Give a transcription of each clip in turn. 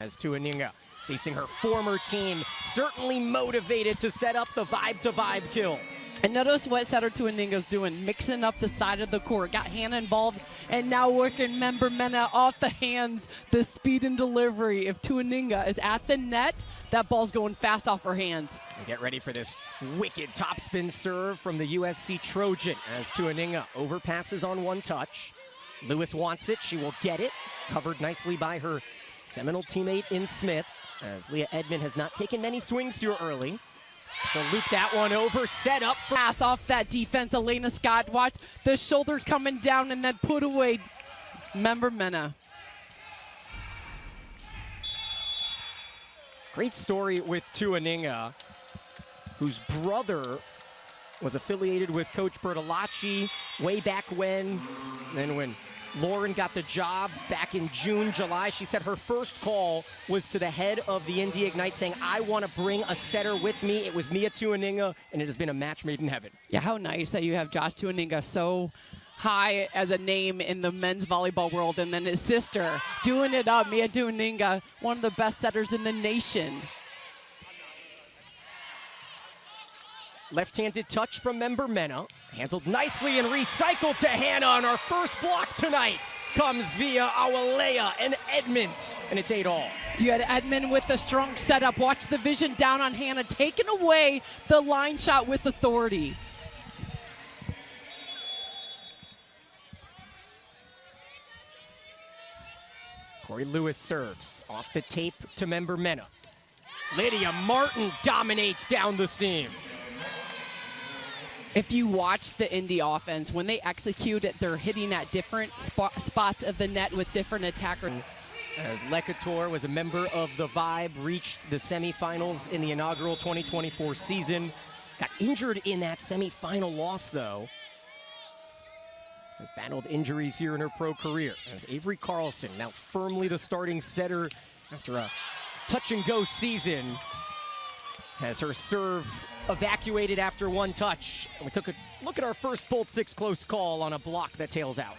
As Tuaninga facing her former team, certainly motivated to set up the vibe-to-vibe kill. And notice what setter Tuaninga's doing, mixing up the side of the court, got Hannah involved, and now working member Mena off the hands, the speed and delivery. If Tuaninga is at the net, that ball's going fast off her hands. And get ready for this wicked topspin serve from the USC Trojan as Tuaninga overpasses on one touch. Lewis wants it, she will get it, covered nicely by her Seminole teammate in Smith, as Leah Edmond has not taken many swings here early. She'll loop that one over, set up for pass off that defense. Elena Scott, watch the shoulders coming down and then put away member Mena. Great story with Tuaninga, whose brother was affiliated with Coach Bertolacci way back when. Then when Lauren got the job back in June, July, she said her first call was to the head of the Indy Ignite saying, I want to bring a setter with me. It was Mia Tuaninga, and it has been a match made in heaven. Yeah, how nice that you have Josh Tuaninga so high as a name in the men's volleyball world, and then his sister doing it up, Mia Tuaninga, one of the best setters in the nation. Left-handed touch from member Mena, handled nicely and recycled to Hannah, and our first block tonight comes via Awalea and Edmond, and it's 8-all. You had Edmond with the strong setup. Watch the vision down on Hannah, taking away the line shot with authority. Corey Lewis serves off the tape to member Mena. Lydia Martin dominates down the seam. If you watch the Indy offense, when they execute it, they're hitting at different spots of the net with different attackers. As Lecator was a member of the Vibe, reached the semifinals in the inaugural 2024 season. Got injured in that semifinal loss, though. Has battled injuries here in her pro career. As Avery Carlson, now firmly the starting setter after a touch-and-go season, has her serve evacuated after one touch. And we took a look at our first Bolt 6 close call on a block that tails out.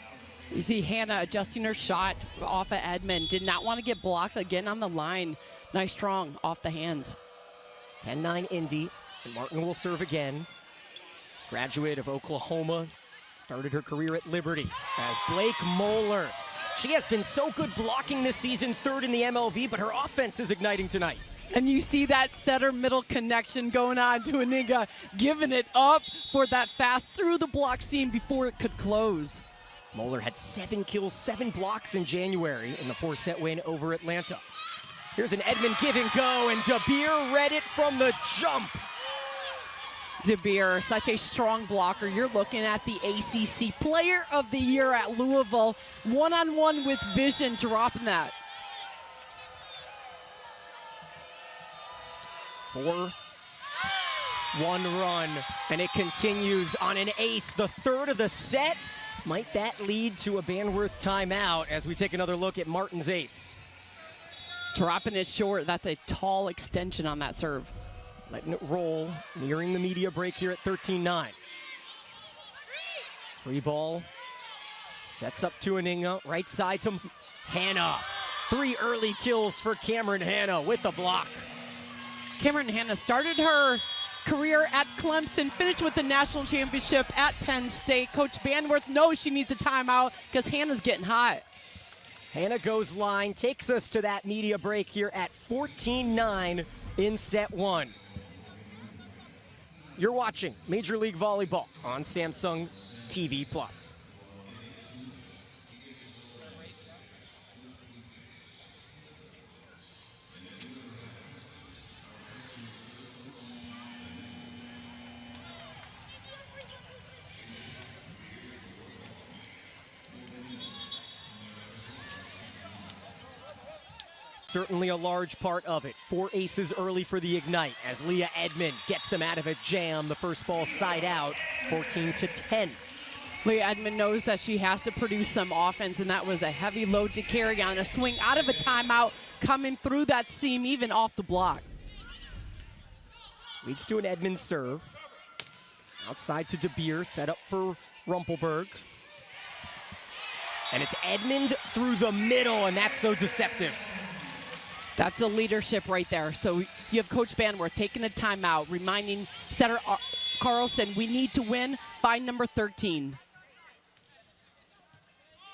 You see Hannah adjusting her shot off of Edmond. Did not want to get blocked again on the line. Nice strong off the hands. 10-9 Indy, and Martin will serve again. Graduate of Oklahoma, started her career at Liberty. As Blake Moeller, she has been so good blocking this season, third in the MLV, but her offense is igniting tonight. And you see that setter middle connection going on to Tuaninga, giving it up for that fast through the block seam before it could close. Moeller had 7 kills, 7 blocks in January in the 4-set win over Atlanta. Here's an Edmond give and go, and DeBeer read it from the jump. DeBeer, such a strong blocker. You're looking at the ACC Player of the Year at Louisville. One-on-one with vision, dropping that. 4-1 run, and it continues on an ace, the third of the set. Might that lead to a Banworth timeout as we take another look at Martin's ace? Dropping it short, that's a tall extension on that serve. Letting it roll, nearing the media break here at 13-9. Free ball, sets up Tuaninga, right side to Hannah. 3 early kills for Cameron Hannah with the block. Cameron Hannah started her career at Clemson, finished with the national championship at Penn State. Coach Banworth knows she needs a timeout because Hannah's getting hot. Hannah goes line, takes us to that media break here at 14-9 in set 1. You're watching Major League Volleyball on Samsung TV Plus. Certainly a large part of it. 4 aces early for the Ignite as Leah Edmond gets him out of a jam. The first ball side out, 14-10. Leah Edmond knows that she has to produce some offense, and that was a heavy load to carry on a swing out of a timeout, coming through that seam, even off the block. Leads to an Edmond serve. Outside to DeBeer, set up for Rumpelberg. And it's Edmond through the middle, and that's so deceptive. That's a leadership right there. So you have Coach Banworth taking a timeout, reminding setter Carlson, we need to win. Find number 13.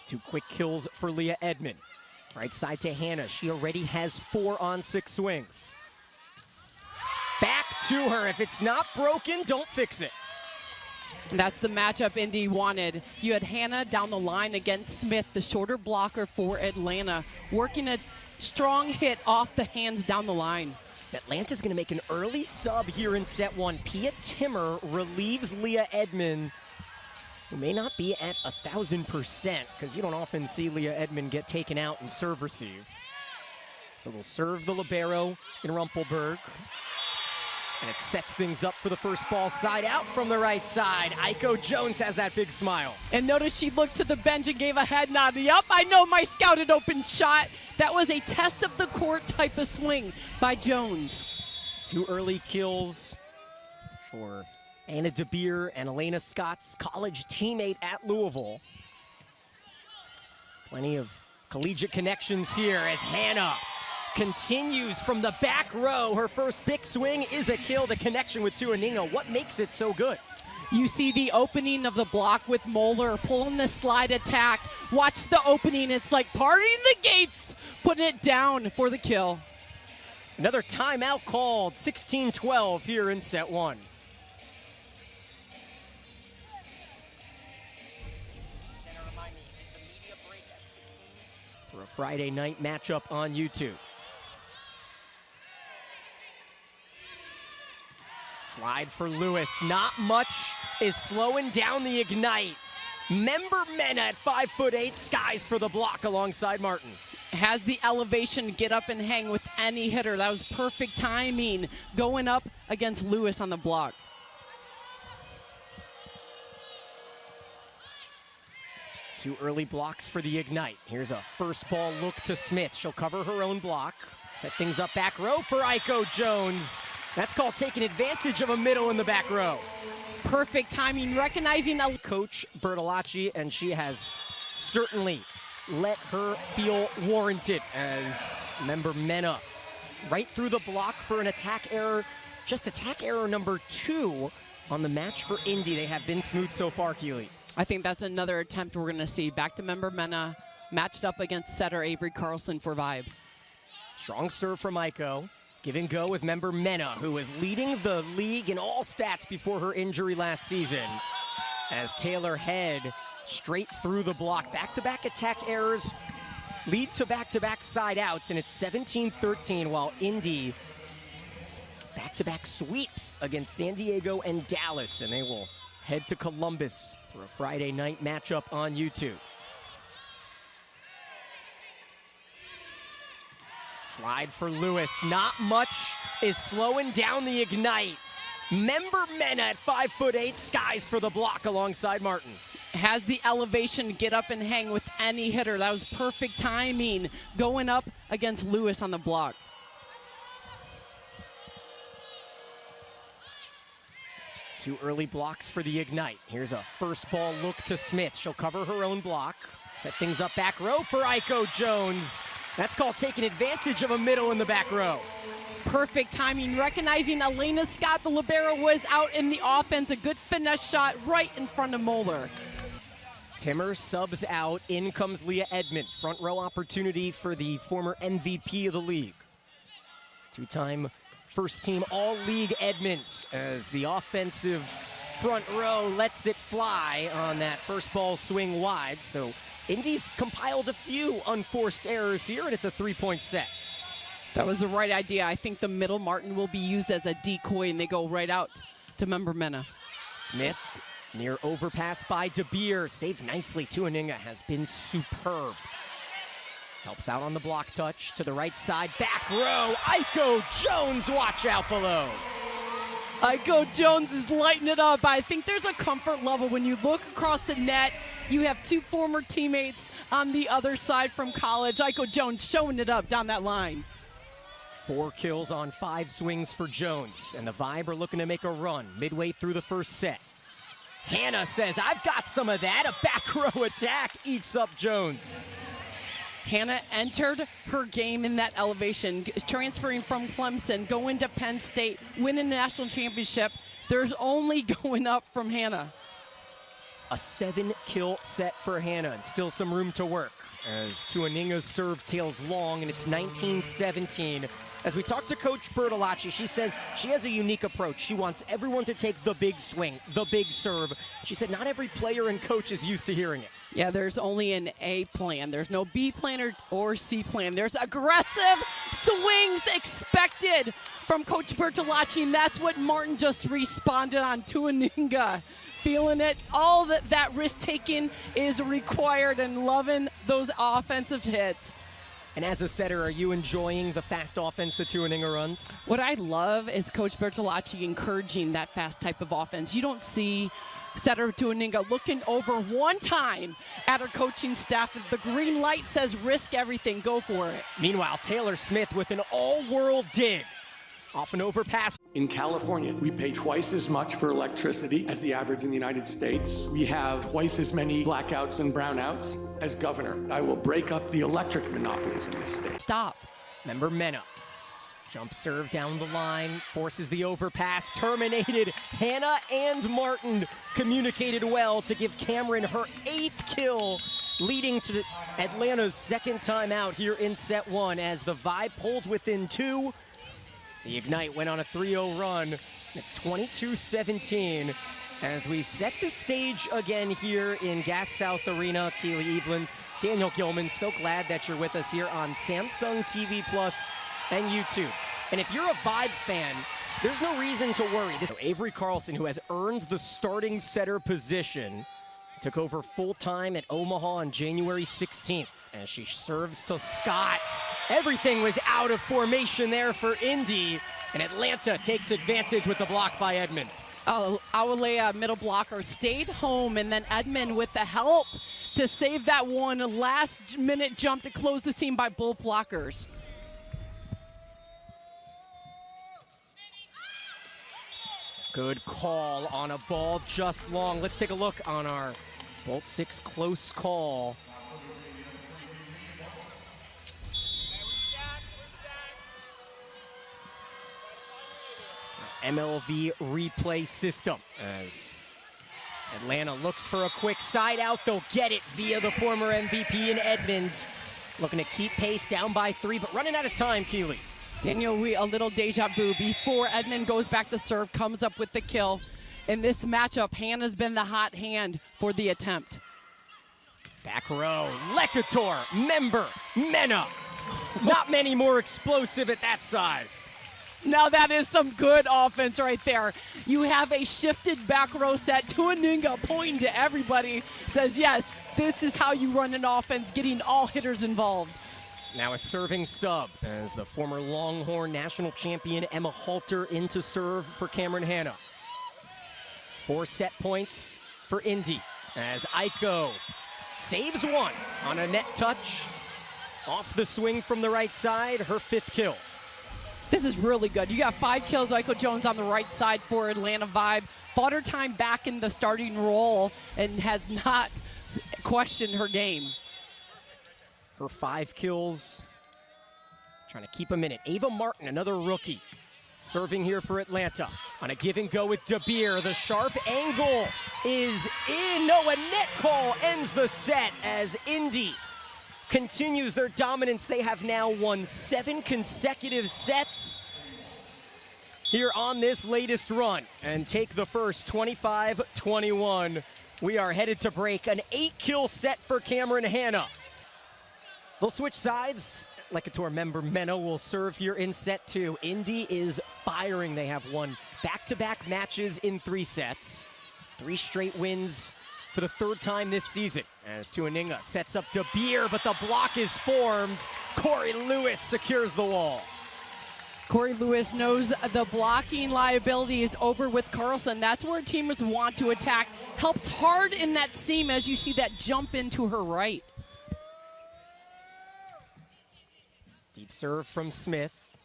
2 quick kills for Leah Edmond. Right side to Hannah. She already has 4 on 6 swings. Back to her. If it's not broken, don't fix it. And that's the matchup Indy wanted. You had Hannah down the line against Smith, the shorter blocker for Atlanta, working a strong hit off the hands down the line. Atlanta's going to make an early sub here in set 1. Pia Timmer relieves Leah Edmond, who may not be at 1,000% because you don't often see Leah Edmond get taken out and serve receive. So they'll serve the libero in Rumpelberg. And it sets things up for the first ball side out from the right side. Aiko Jones has that big smile. And notice she looked to the bench and gave a head nod. Yup, I know my scouted open shot. That was a test of the court type of swing by Jones. 2 early kills for Anna DeBeer and Elena Scott's college teammate at Louisville. Plenty of collegiate connections here as Hannah continues from the back row. Her first big swing is a kill. The connection with Tuaninga. What makes it so good? You see the opening of the block with Moeller pulling the slide attack. Watch the opening. It's like partying the gates, putting it down for the kill. Another timeout called. 16-12 here in set 1. For a Friday night matchup on YouTube. Slide for Lewis. Not much is slowing down the Ignite. Member Mena at 5'8", skies for the block alongside Martin. Has the elevation to get up and hang with any hitter. That was perfect timing going up against Lewis on the block. Two early blocks for the Ignite. Here's a first ball look to Smith. She'll cover her own block. Set things up back row for Aiko Jones. That's called taking advantage of a middle in the back row. Perfect timing, recognizing Coach Bertolacci, and she has certainly let her feel warranted as member Mena right through the block for an attack error. Just attack error number 2 on the match for Indy. They have been smooth so far, Keely. I think that's another attempt we're going to see. Back to member Mena, matched up against setter Avery Carlson for Vibe. Strong serve from Aiko. Give and go with member Mena, who was leading the league in all stats before her injury last season. As Taylor Head straight through the block. Back-to-back attack errors lead to back-to-back side outs, and it's 17-13 while Indy back-to-back sweeps against San Diego and Dallas, and they will head to Columbus for a Friday night matchup on YouTube. Slide for Lewis. Not much is slowing down the Ignite. Member Mena at 5'8", skies for the block alongside Martin. Has the elevation to get up and hang with any hitter. That was perfect timing going up against Lewis on the block. Two early blocks for the Ignite. Here's a first ball look to Smith. She'll cover her own block. Set things up back row for Aiko Jones. That's called taking advantage of a middle in the back row. Perfect timing, recognizing Elena Scott, the libero, was out in the offense. A good finesse shot right in front of Moeller. Timmer subs out. In comes Leah Edmond. Front row opportunity for the former MVP of the league. Two-time first-team All-League Edmond as the offensive front row lets it fly on that first ball swing wide. So Indy's compiled a few unforced errors here, and it's a 3-point set. That was the right idea. I think the middle Martin will be used as a decoy, and they go right out to member Mena. Smith near overpass by DeBeer. Saved nicely. Tuaninga has been superb. Helps out on the block touch to the right side. Back row. Aiko Jones, watch out below. Aiko Jones is lighting it up. I think there's a comfort level when you look across the net. You have two former teammates on the other side from college. Aiko Jones showing it up down that line. 4 kills on 5 swings for Jones, and the Vibe are looking to make a run midway through the first set. Hannah says, I've got some of that. A back row attack eats up Jones. Hannah entered her game in that elevation, transferring from Clemson, going to Penn State, winning the national championship. There's only going up from Hannah. A 7-kill set for Hannah, and still some room to work as Tuaninga's serve tails long, and it's 19-17. As we talk to Coach Bertolacci, she says she has a unique approach. She wants everyone to take the big swing, the big serve. She said not every player and coach is used to hearing it. Yeah, there's only an A plan. There's no B plan or C plan. There's aggressive swings expected from Coach Bertolacci, and that's what Martin just responded on. Tuaninga feeling it. All that risk-taking is required, and loving those offensive hits. And as a setter, are you enjoying the fast offense that Tuaninga runs? What I love is Coach Bertolacci encouraging that fast type of offense. You don't see setter Tuaninga looking over one time at her coaching staff. If the green light says risk everything, go for it. Meanwhile, Taylor Smith with an all-world dig. Off an overpass. In California, we pay twice as much for electricity as the average in the United States. We have twice as many blackouts and brownouts as governor. I will break up the electric monopolies in this state. Stop. Member Mena. Jump serve down the line, forces the overpass, terminated. Hannah and Martin communicated well to give Cameron her 8th kill, leading to Atlanta's 2nd time out here in set 1 as the Vibe pulled within 2. The Ignite went on a 3-0 run. It's 22-17 as we set the stage again here in Gas South Arena. Keely Eveland, Daniel Gilman, so glad that you're with us here on Samsung TV Plus and YouTube. And if you're a Vibe fan, there's no reason to worry. Avery Carlson, who has earned the starting setter position, took over full-time at Omaha on January 16th as she serves to Scott. Everything was out of formation there for Indy, and Atlanta takes advantage with the block by Edmond. Awalea, middle blocker, stayed home, and then Edmond with the help to save that one last-minute jump to close the scene by both blockers. Good call on a ball just long. Let's take a look on our Bolt 6 close call. MLV replay system as Atlanta looks for a quick side out. They'll get it via the former MVP in Edmond. Looking to keep pace, down by 3, but running out of time, Keely. Daniel, a little deja vu before Edmond goes back to serve, comes up with the kill. In this matchup, Hannah's been the hot hand for the attempt. Back row, Lekator, Member, Mena. Not many more explosive at that size. Now that is some good offense right there. You have a shifted back row set. Tuaninga pointing to everybody, says, yes, this is how you run an offense, getting all hitters involved. Now a serving sub as the former Longhorn national champion Emma Halter into serve for Cameron Hannah. 4 set points for Indy as Aiko saves one on a net touch. Off the swing from the right side, her 5th kill. This is really good. You got 5 kills, Aiko Jones on the right side for Atlanta Vibe. Fought her time back in the starting role and has not questioned her game. Her 5 kills, trying to keep them in it. Ava Martin, another rookie, serving here for Atlanta. On a give and go with DeBeer, the sharp angle is in. No, a net call ends the set as Indy continues their dominance. They have now won 7 consecutive sets here on this latest run and take the first 25-21. We are headed to break. An 8-kill set for Cameron Hannah. They'll switch sides. Lekator member Mena will serve here in set 2. Indy is firing. They have won back-to-back matches in 3 sets. 3 straight wins for the 3rd time this season. As Tuaninga sets up DeBeer, but the block is formed. Corey Lewis secures the wall. Corey Lewis knows the blocking liability is over with Carlson. That's where teamers want to attack. Helps hard in that seam as you see that jump into her right. Deep serve from Smith.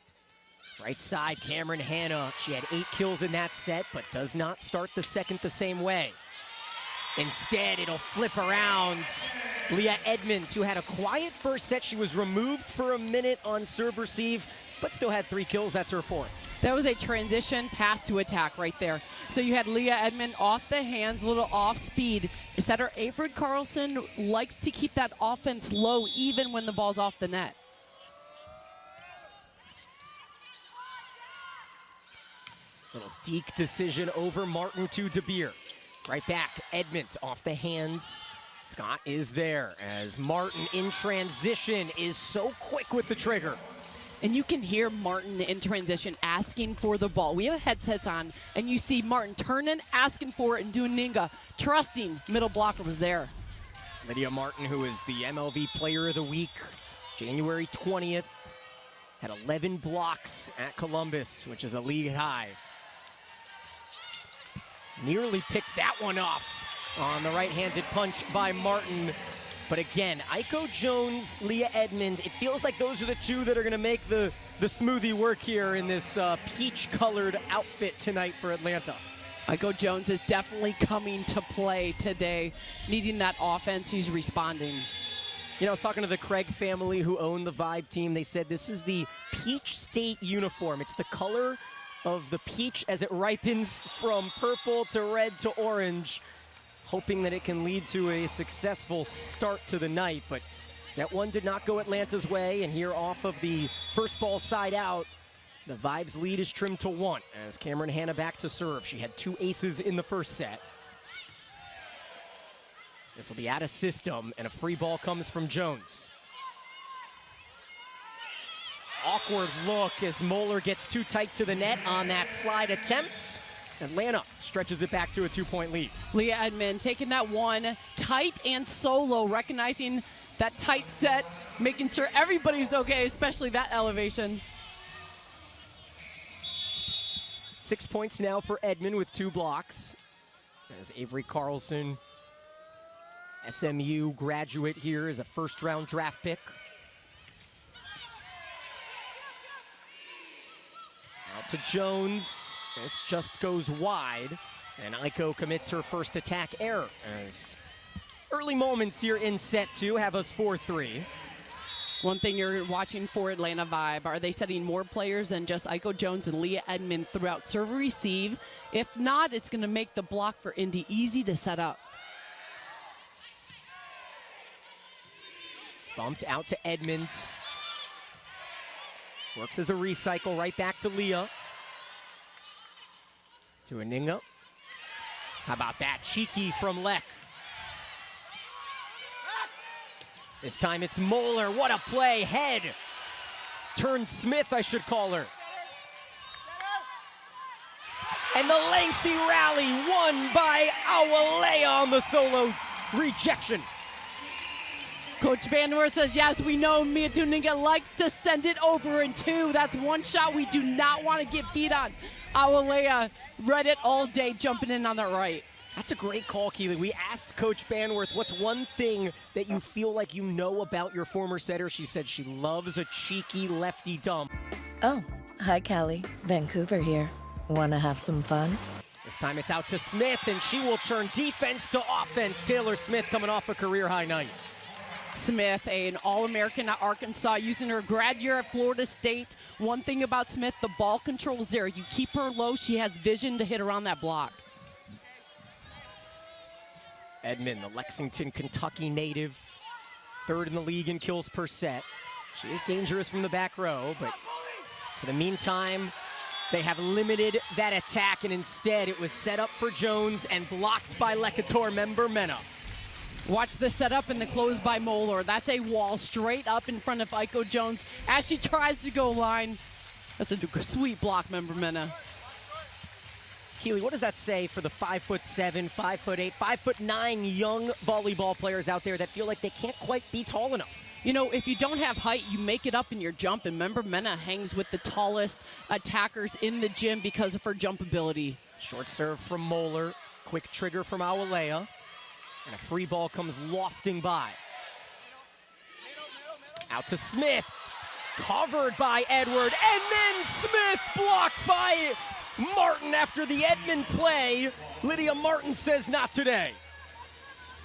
Right side, Cameron Hannah. She had 8 kills in that set, but does not start the second the same way. Instead, it'll flip around. Leah Edmonds, who had a quiet first set. She was removed for a minute on serve receive, but still had 3 kills. That's her 4th. That was a transition pass to attack right there. So you had Leah Edmond off the hands, a little off speed. Setter Avery Carlson likes to keep that offense low even when the ball's off the net. Little deke decision over Martin to DeBeer. Right back, Edmond off the hands. Scott is there as Martin in transition is so quick with the trigger. And you can hear Martin in transition asking for the ball. We have headsets on, and you see Martin turning, asking for it, and Tuaninga trusting middle blocker was there. Lydia Martin, who is the MLV Player of the Week, January 20th, had 11 blocks at Columbus, which is a league high. Nearly picked that one off on the right-handed punch by Martin. But again, Aiko Jones, Leah Edmond, it feels like those are the two that are going to make the smoothie work here in this peach-colored outfit tonight for Atlanta. Aiko Jones is definitely coming to play today, needing that offense. He's responding. You know, I was talking to the Craig family who own the Vibe team. They said this is the Peach State uniform. It's the color of the peach as it ripens from purple to red to orange, hoping that it can lead to a successful start to the night. But set 1 did not go Atlanta's way, and here off of the first ball side out, the Vibes lead is trimmed to 1 as Cameron Hanna back to serve. She had 2 aces in the first set. This will be out of system, and a free ball comes from Jones. Awkward look as Moeller gets too tight to the net on that slide attempt. Atlanta stretches it back to a 2-point lead. Leah Edmond taking that one tight and solo, recognizing that tight set, making sure everybody's okay, especially that elevation. 6 points now for Edmond with 2 blocks. As Avery Carlson, SMU graduate here, is a first-round draft pick. Out to Jones. This just goes wide, and Aiko commits her first attack error as early moments here in set 2 have us 4-3. One thing you're watching for Atlanta Vibe, are they setting more players than just Aiko Jones and Leah Edmond throughout serve receive? If not, it's going to make the block for Indy easy to set up. Bumped out to Edmond. Works as a recycle right back to Leah. To Tuaninga. How about that? Cheeky from Leck. This time it's Moeller. What a play. Head. Turn Smith, I should call her. And the lengthy rally won by Awalea on the solo rejection. Coach Vanderwerf says, yes, we know Mia Tuaninga likes to send it over in 2. That's one shot we do not want to get beat on. Awalea read it all day, jumping in on the right. That's a great call, Keely. We asked Coach Banworth, what's one thing that you feel like you know about your former setter? She said she loves a cheeky lefty dump. Oh, hi, Callie. Vancouver here. Want to have some fun? This time it's out to Smith, and she will turn defense to offense. Taylor Smith coming off a career-high night. Smith, an All-American at Arkansas, using her grad year at Florida State. One thing about Smith, the ball control is there. You keep her low, she has vision to hit around that block. Edmond, the Lexington, Kentucky native, 3rd in the league in kills per set. She is dangerous from the back row, but for the meantime, they have limited that attack, and instead it was set up for Jones and blocked by Lecator member Mena. Watch the setup and the close by Moeller. That's a wall straight up in front of Aiko Jones as she tries to go line. That's a sweet block, member Mena. Keely, what does that say for the 5'7", 5'8", 5'9" young volleyball players out there that feel like they can't quite be tall enough? You know, if you don't have height, you make it up in your jump, and member Mena hangs with the tallest attackers in the gym because of her jump ability. Short serve from Moeller, quick trigger from Awalea, and a free ball comes lofting by. Out to Smith, covered by Edward, and then Smith blocked by Martin after the Edmond play. Lydia Martin says not today.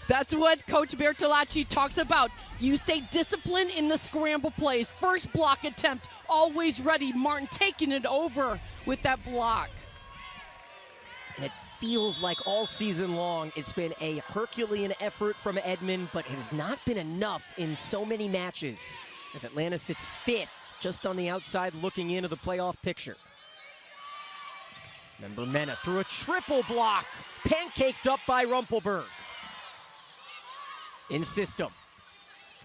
That's what Coach Bertolacci talks about. You stay disciplined in the scramble plays. First block attempt, always ready. Martin taking it over with that block. And it feels like all season long it's been a Herculean effort from Edmond, but it has not been enough in so many matches as Atlanta sits 5th, just on the outside looking into the playoff picture. Member Mena through a triple block, pancaked up by Rumpelberg. In system,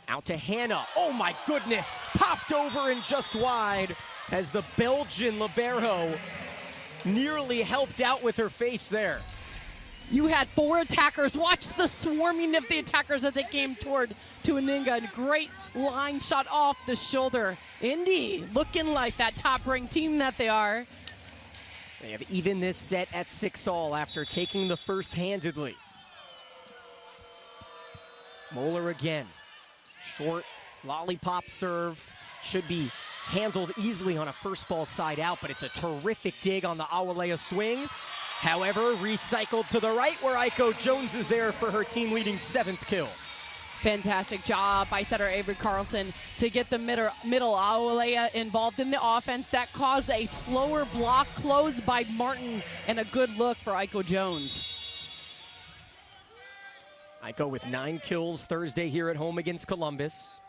out to Hannah. Oh my goodness, popped over and just wide as the Belgian libero nearly helped out with her face there. You had 4 attackers. Watch the swarming of the attackers as they came toward Tuaninga. A great line shot off the shoulder. Indy looking like that top-ranked team that they are. They have even this set at 6-all after taking the first handedly. Moeller again. Short lollipop serve. Should be handled easily on a first ball side out, but it's a terrific dig on the Awalea swing. However, recycled to the right where Aiko Jones is there for her team-leading 7th kill. Fantastic job by setter Avery Carlson to get the middle Awalea involved in the offense. That caused a slower block close by Martin and a good look for Aiko Jones. Aiko with 9 kills Thursday here at home against Columbus.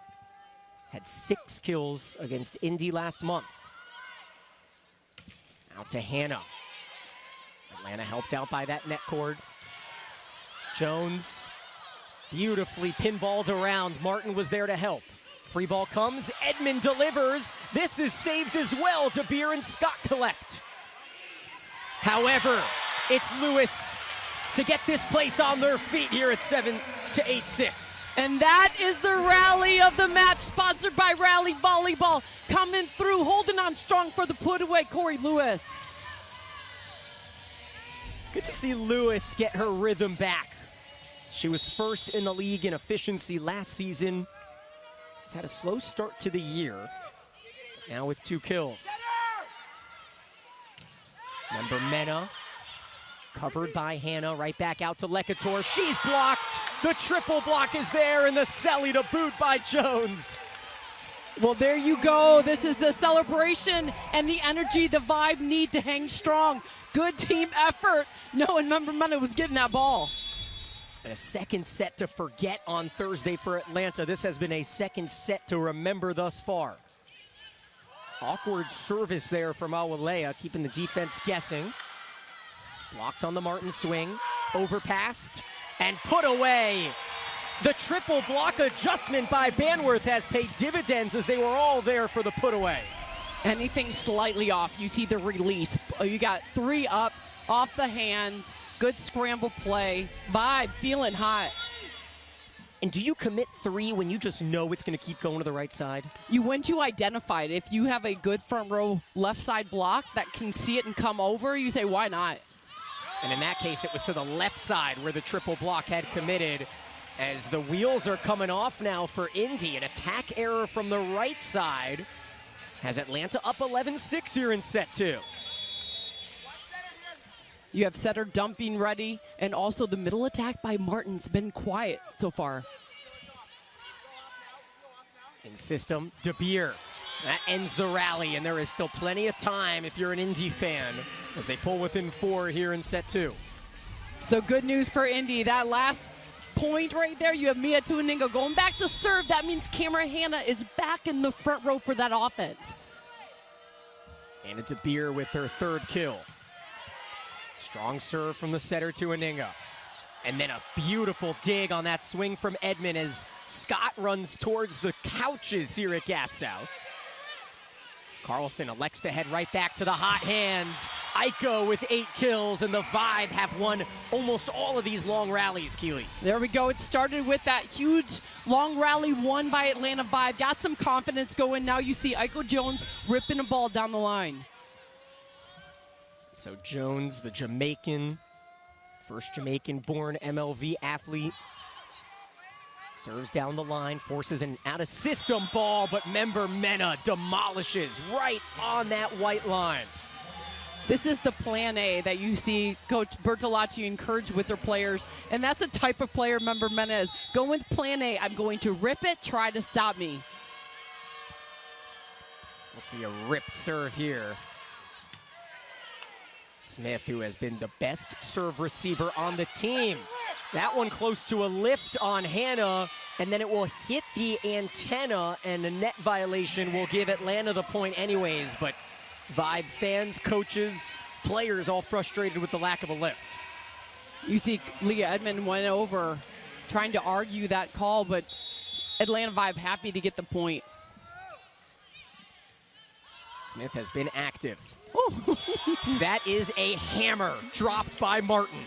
Had 6 kills against Indy last month. Out to Hannah. Atlanta helped out by that net cord. Jones beautifully pinballed around. Martin was there to help. Free ball comes, Edmond delivers. This is saved as well. DeBeer and Scott collect. However, it's Lewis to get this place on their feet here at 7 to 8-6. And that is the rally of the match, sponsored by Rally Volleyball. Coming through, holding on strong for the put away, Corey Lewis. Good to see Lewis get her rhythm back. She was first in the league in efficiency last season. Has had a slow start to the year, but now with 2 kills. Member Mena, covered by Hannah, right back out to Lekator. She's blocked. The triple block is there, and the celly to boot by Jones. Well, there you go. This is the celebration and the energy the Vibe need to hang strong. Good team effort. Knowing Member Mena was getting that ball. And a second set to forget on Thursday for Atlanta. This has been a second set to remember thus far. Awkward service there from Awalea, keeping the defense guessing. Blocked on the Martin swing, overpassed, and put away. The triple block adjustment by Banworth has paid dividends as they were all there for the put away. Anything slightly off, you see the release. You got 3 up, off the hands, good scramble play. Vibe feeling hot. And do you commit 3 when you just know it's going to keep going to the right side? Once you identify it, if you have a good front row left side block that can see it and come over, you say, why not? And in that case, it was to the left side where the triple block had committed. As the wheels are coming off now for Indy, an attack error from the right side has Atlanta up 11-6 here in set 2. You have setter dumping ready, and also the middle attack by Martin's been quiet so far. In system, DeBeer. That ends the rally, and there is still plenty of time if you're an Indy fan as they pull within 4 here in set 2. So good news for Indy. That last point right there, you have Mia Tuaninga going back to serve. That means Cameron Hannah is back in the front row for that offense. Anna DeBeer with her 3rd kill. Strong serve from the setter Tuaninga. And then a beautiful dig on that swing from Edmond as Scott runs towards the couches here at Gas South. Carlson elects to head right back to the hot hand. Aiko with 8 kills, and the Vibe have won almost all of these long rallies, Keely. There we go. It started with that huge long rally won by Atlanta Vibe. Got some confidence going. Now you see Aiko Jones ripping a ball down the line. So Jones, the Jamaican, first Jamaican-born MLV athlete, serves down the line, forces an out-of-system ball, but Member Mena demolishes right on that white line. This is the plan A that you see Coach Bertolacci encourage with their players, and that's the type of player Member Mena is. Go with plan A. I'm going to rip it, try to stop me. We'll see a ripped serve here. Smith, who has been the best serve receiver on the team. That one close to a lift on Hannah, and then it will hit the antenna, and a net violation will give Atlanta the point anyways, but Vibe fans, coaches, players all frustrated with the lack of a lift. You see Leah Edmond went over trying to argue that call, but Atlanta Vibe happy to get the point. Smith has been active. That is a hammer dropped by Martin.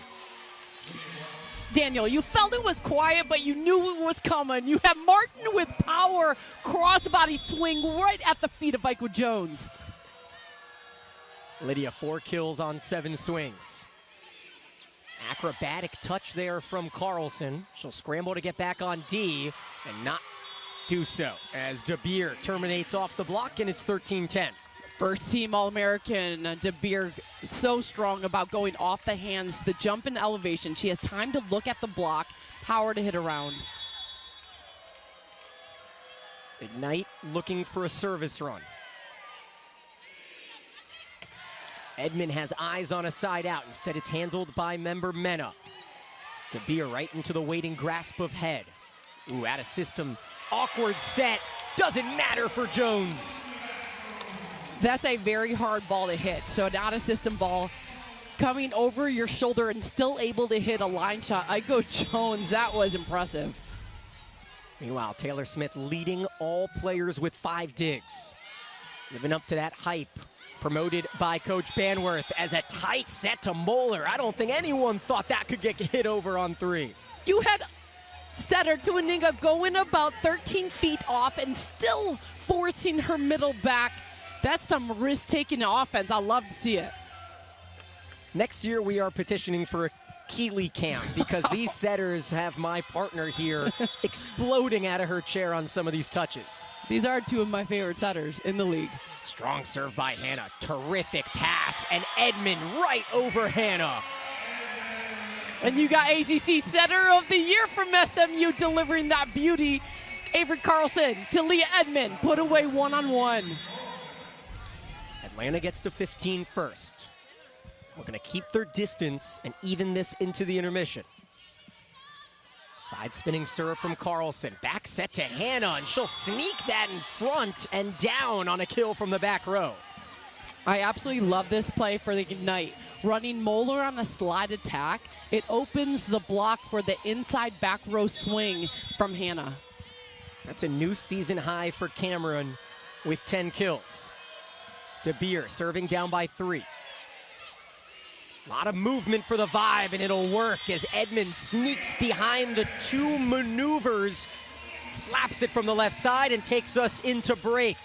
Daniel, you felt it was quiet, but you knew it was coming. You have Martin with power, crossbody swing right at the feet of Iko Jones. Lydia, 4 kills on 7 swings. Acrobatic touch there from Carlson. She'll scramble to get back on D and not do so as De Beer terminates off the block, and it's 13-10. First team All-American, De Beer, so strong about going off the hands, the jump in elevation. She has time to look at the block, power to hit around. Ignite looking for a service run. Edmond has eyes on a side out. Instead, it's handled by Member Mena. De Beer right into the waiting grasp of Head. Ooh, out of system. Awkward set. Doesn't matter for Jones. That's a very hard ball to hit. So an out-of-system ball coming over your shoulder and still able to hit a line shot. Iko Jones, that was impressive. Meanwhile, Taylor Smith leading all players with 5 digs. Living up to that hype. Promoted by Coach Banworth as a tight set to Moeller. I don't think anyone thought that could get hit over on 3. You had setter Tuaninga going about 13 feet off and still forcing her middle back. That's some risk-taking offense. I love to see it. Next year, we are petitioning for a Keeley cam because these setters have my partner here exploding out of her chair on some of these touches. These are 2 of my favorite setters in the league. Strong serve by Hannah. Terrific pass, and Edmond right over Hannah. And you got ACC Setter of the Year from SMU delivering that beauty. Avery Carlson to Leah Edmond, put away 1-on-1. Atlanta gets to 15 first. We're gonna keep their distance and even this into the intermission. Side spinning serve from Carlson. Back set to Hannah, and she'll sneak that in front and down on a kill from the back row. I absolutely love this play for the Ignite. Running Moeller on a slide attack, it opens the block for the inside back row swing from Hannah. That's a new season high for Cameron with 10 kills. De Beer serving down by 3. A lot of movement for the Vibe, and it'll work as Edmond sneaks behind the 2 maneuvers, slaps it from the left side, and takes us into break.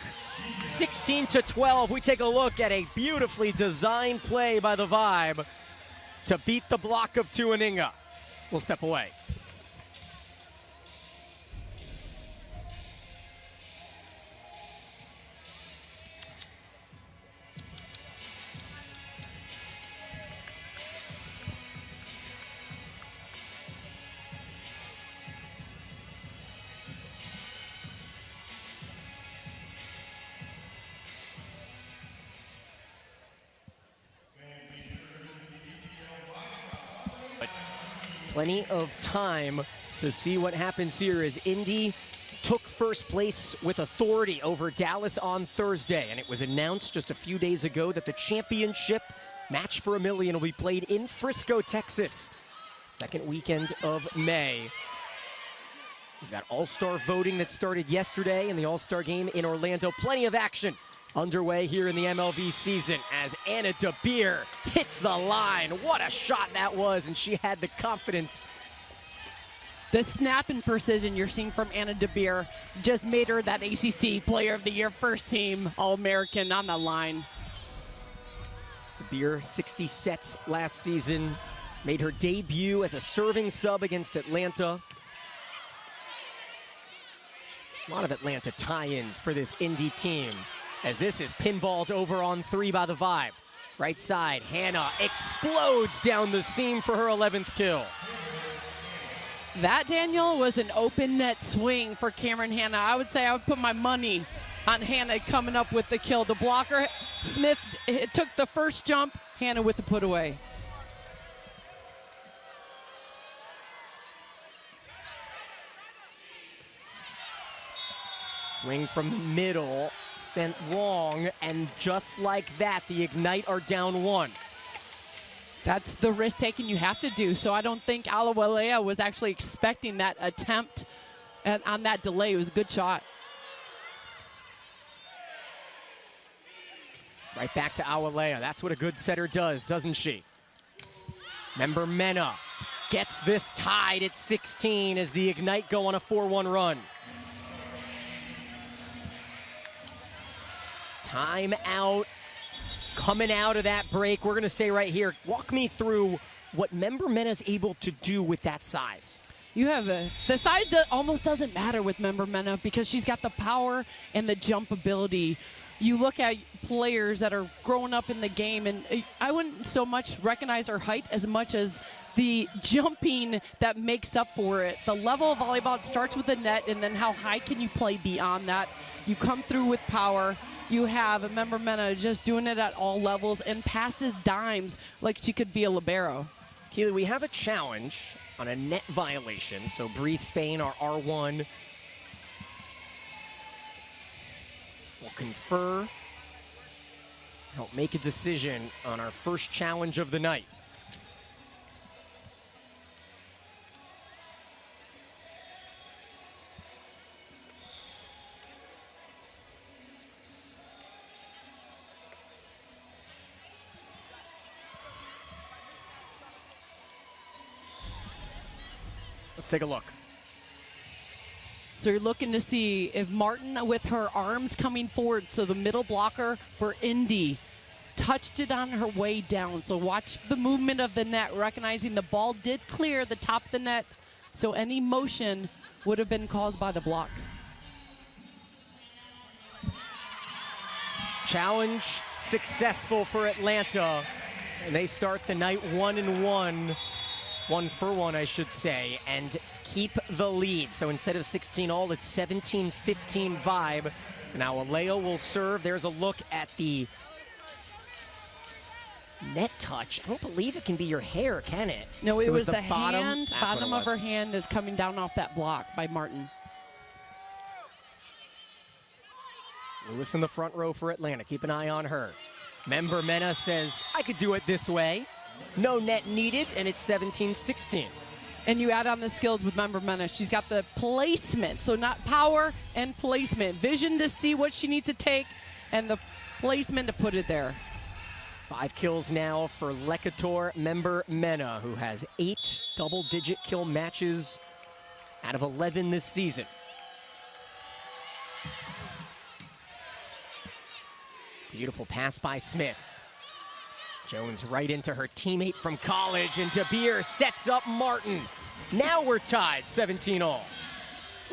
16-12, we take a look at a beautifully designed play by the Vibe to beat the block of Tuaninga. We'll step away. Plenty of time to see what happens here as Indy took first place with authority over Dallas on Thursday, and it was announced just a few days ago that the championship match for $1 million will be played in Frisco, Texas, second weekend of May. We've got all-star voting that started yesterday in the all-star game in Orlando. Plenty of action underway here in the MLV season as Anna De Beer hits the line. What a shot that was, and she had the confidence. The snap and precision you're seeing from Anna De Beer just made her that ACC Player of the Year, first team All-American on the line. De Beer, 60 sets last season, made her debut as a serving sub against Atlanta. A lot of Atlanta tie-ins for this Indy team, as this is pinballed over on 3 by the Vibe. Right side, Hannah explodes down the seam for her 11th kill. That, Daniel, was an open net swing for Cameron Hannah. I would say I would put my money on Hannah coming up with the kill. The blocker, Smith, took the first jump, Hannah with the put away. Swing from the middle, sent long, and just like that, the Ignite are down 1. That's the risk taking you have to do. So I don't think Alawalea was actually expecting that attempt on that delay. It was a good shot. Right back to Awalea. That's what a good setter does, doesn't she? Member Mena gets this tied at 16 as the Ignite go on a 4-1 run. Time out. Coming out of that break, we're gonna stay right here. Walk me through what Member Mena's able to do with that size. You have the size that almost doesn't matter with Member Mena because she's got the power and the jump ability. You look at players that are growing up in the game, and I wouldn't so much recognize her height as much as the jumping that makes up for it. The level of volleyball, it starts with the net, and then how high can you play beyond that? You come through with power. You have a Member Mena just doing it at all levels and passes dimes like she could be a libero. Keely, we have a challenge on a net violation. So Bree Spain, our R1, will confer, help make a decision on our first challenge of the night. Let's take a look. So you're looking to see if Martin, with her arms coming forward, so the middle blocker for Indy, touched it on her way down. So watch the movement of the net, recognizing the ball did clear the top of the net, so any motion would have been caused by the block. Challenge successful for Atlanta, and they start the night 1-1. 1-for-1, I should say, and keep the lead. So instead of 16 all, it's 17-15 Vibe. Now Aleo will serve. There's a look at the net touch. I don't believe it can be your hair, can it? No, it was the bottom. hand. Bottom of her hand is coming down off that block by Martin. Lewis in the front row for Atlanta. Keep an eye on her. Member Mena says, I could do it this way. No net needed, and it's 17-16. And you add on the skills with Member Mena. She's got the placement, so not power and placement. Vision to see what she needs to take, and the placement to put it there. 5 kills now for Lecator Member Mena, who has 8 double-digit kill matches out of 11 this season. Beautiful pass by Smith. Jones right into her teammate from college, and DeBeer sets up Martin. Now we're tied, 17 all.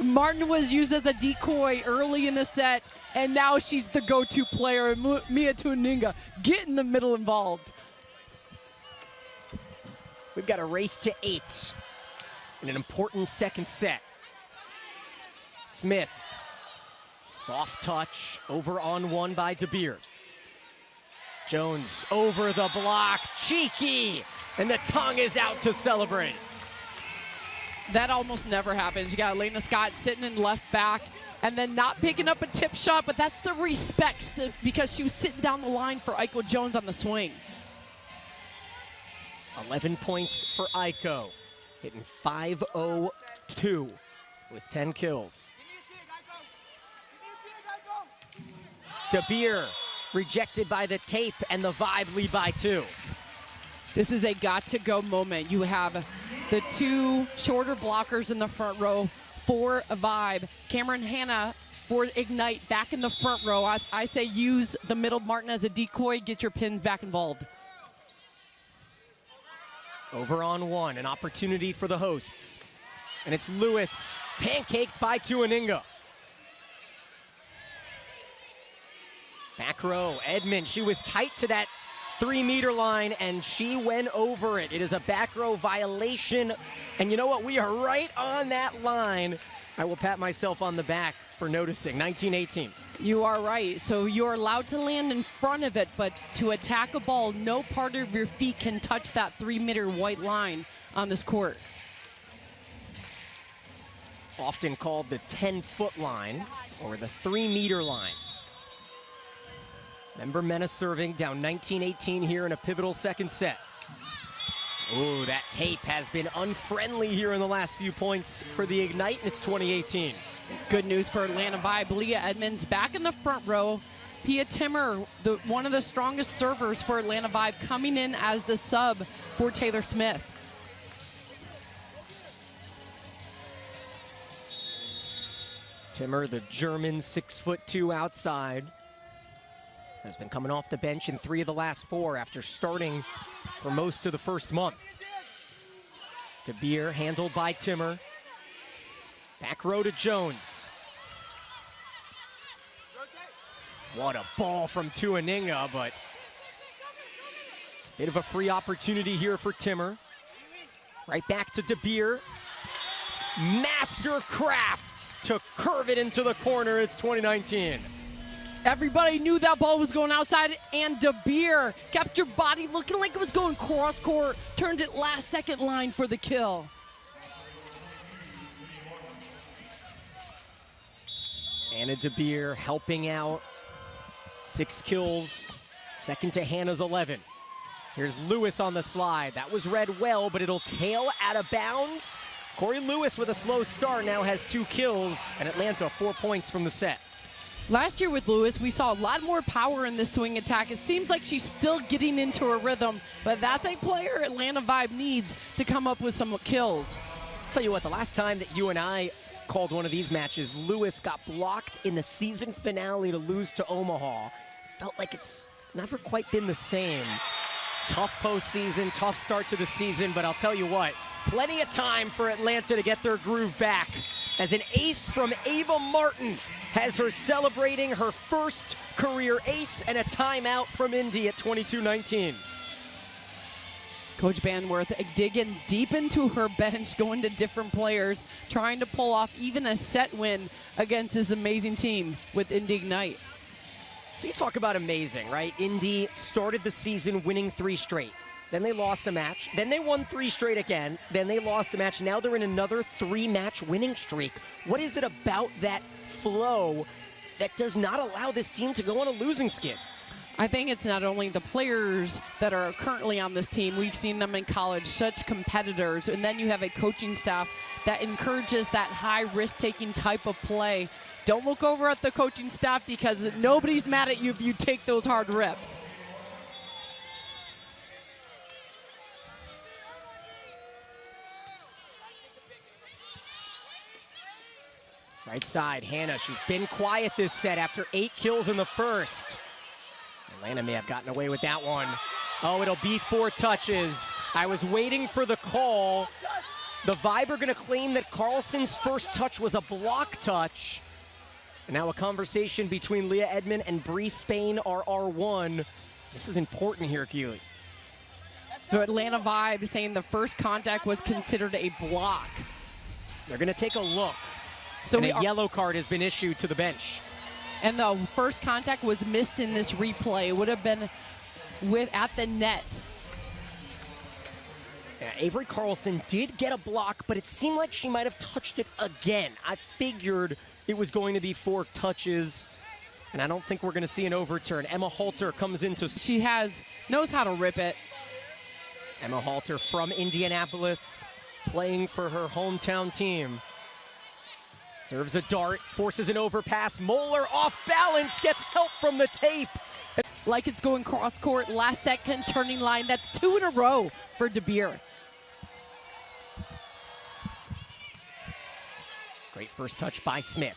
Martin was used as a decoy early in the set, and now she's the go-to player. Mia Tuaninga get in the middle involved. We've got a race to 8 in an important second set. Smith, soft touch, over on 1 by DeBeer. Jones over the block, cheeky, and the tongue is out to celebrate. That almost never happens. You got Elena Scott sitting in left back and then not picking up a tip shot, but that's the respect because she was sitting down the line for Aiko Jones on the swing. 11 points for Aiko, hitting 502 with 10 kills. DeBeer rejected by the tape, and the Vibe lead by 2. This is a got-to-go moment. You have the 2 shorter blockers in the front row for a Vibe. Cameron Hannah for Ignite back in the front row. I say use the middle Martin as a decoy, get your pins back involved. Over on 1, an opportunity for the hosts. And it's Lewis, pancaked by Tuaninga. Back row, Edmond, she was tight to that 3-meter line, and she went over it. It is a back row violation, and you know what? We are right on that line. I will pat myself on the back for noticing. 19-18. You are right. So you're allowed to land in front of it, but to attack a ball, no part of your feet can touch that 3-meter white line on this court. Often called the 10-foot line or the 3-meter line. Member Mena serving, down 19-18 here in a pivotal second set. Ooh, that tape has been unfriendly here in the last few points for the Ignite, and it's 20-18. Good news for Atlanta Vibe. Leah Edmonds back in the front row. Pia Timmer, one of the strongest servers for Atlanta Vibe, coming in as the sub for Taylor Smith. Timmer, the German 6'2" outside, has been coming off the bench in 3 of the last 4 after starting for most of the first month. De Beer handled by Timmer. Back row to Jones. What a ball from Tuaninga, but it's a bit of a free opportunity here for Timmer. Right back to De Beer. Mastercraft to curve it into the corner. It's 2019. Everybody knew that ball was going outside, and De Beer kept your body looking like it was going cross court, turned it last second line for the kill. Anna De Beer helping out. 6 kills, second to Hannah's 11. Here's Lewis on the slide. That was read well, but it'll tail out of bounds. Corey Lewis with a slow start now has 2 kills, and Atlanta 4 points from the set. Last year with Lewis, we saw a lot more power in the swing attack. It seems like she's still getting into her rhythm, but that's a player Atlanta Vibe needs to come up with some kills. I'll tell you what, the last time that you and I called one of these matches, Lewis got blocked in the season finale to lose to Omaha. Felt like it's never quite been the same. Tough postseason, tough start to the season, but I'll tell you what, plenty of time for Atlanta to get their groove back, as an ace from Ava Martin has her celebrating her first career ace, and a timeout from Indy at 22-19. Coach Banworth digging deep into her bench, going to different players, trying to pull off even a set win against this amazing team with Indy Ignite. So you talk about amazing, right? Indy started the season winning 3 straight. Then they lost a match. Then they won 3 straight again. Then they lost a match. Now they're in another 3-match winning streak. What is it about that flow that does not allow this team to go on a losing skid? I think it's not only the players that are currently on this team. We've seen them in college, such competitors. And then you have a coaching staff that encourages that high risk-taking type of play. Don't look over at the coaching staff, because nobody's mad at you if you take those hard reps. Right side, Hannah, she's been quiet this set after 8 kills in the first. Atlanta may have gotten away with that one. Oh, it'll be 4 touches. I was waiting for the call. The Vibe are gonna claim that Carlson's first touch was a block touch. And now a conversation between Leah Edmond and Bree Spain, our R1. This is important here, Keely. The Atlanta Vibe saying the first contact was considered a block. They're gonna take a look. So and a yellow card has been issued to the bench. And the first contact was missed in this replay. It would have been at the net. Yeah, Avery Carlson did get a block, but it seemed like she might have touched it again. I figured it was going to be 4 touches, and I don't think we're going to see an overturn. Emma Halter comes into... She knows how to rip it. Emma Halter from Indianapolis, playing for her hometown team. Serves a dart, forces an overpass. Moeller off balance, gets help from the tape. Like it's going cross court, last second turning line. That's 2 in a row for De Beer. Great first touch by Smith.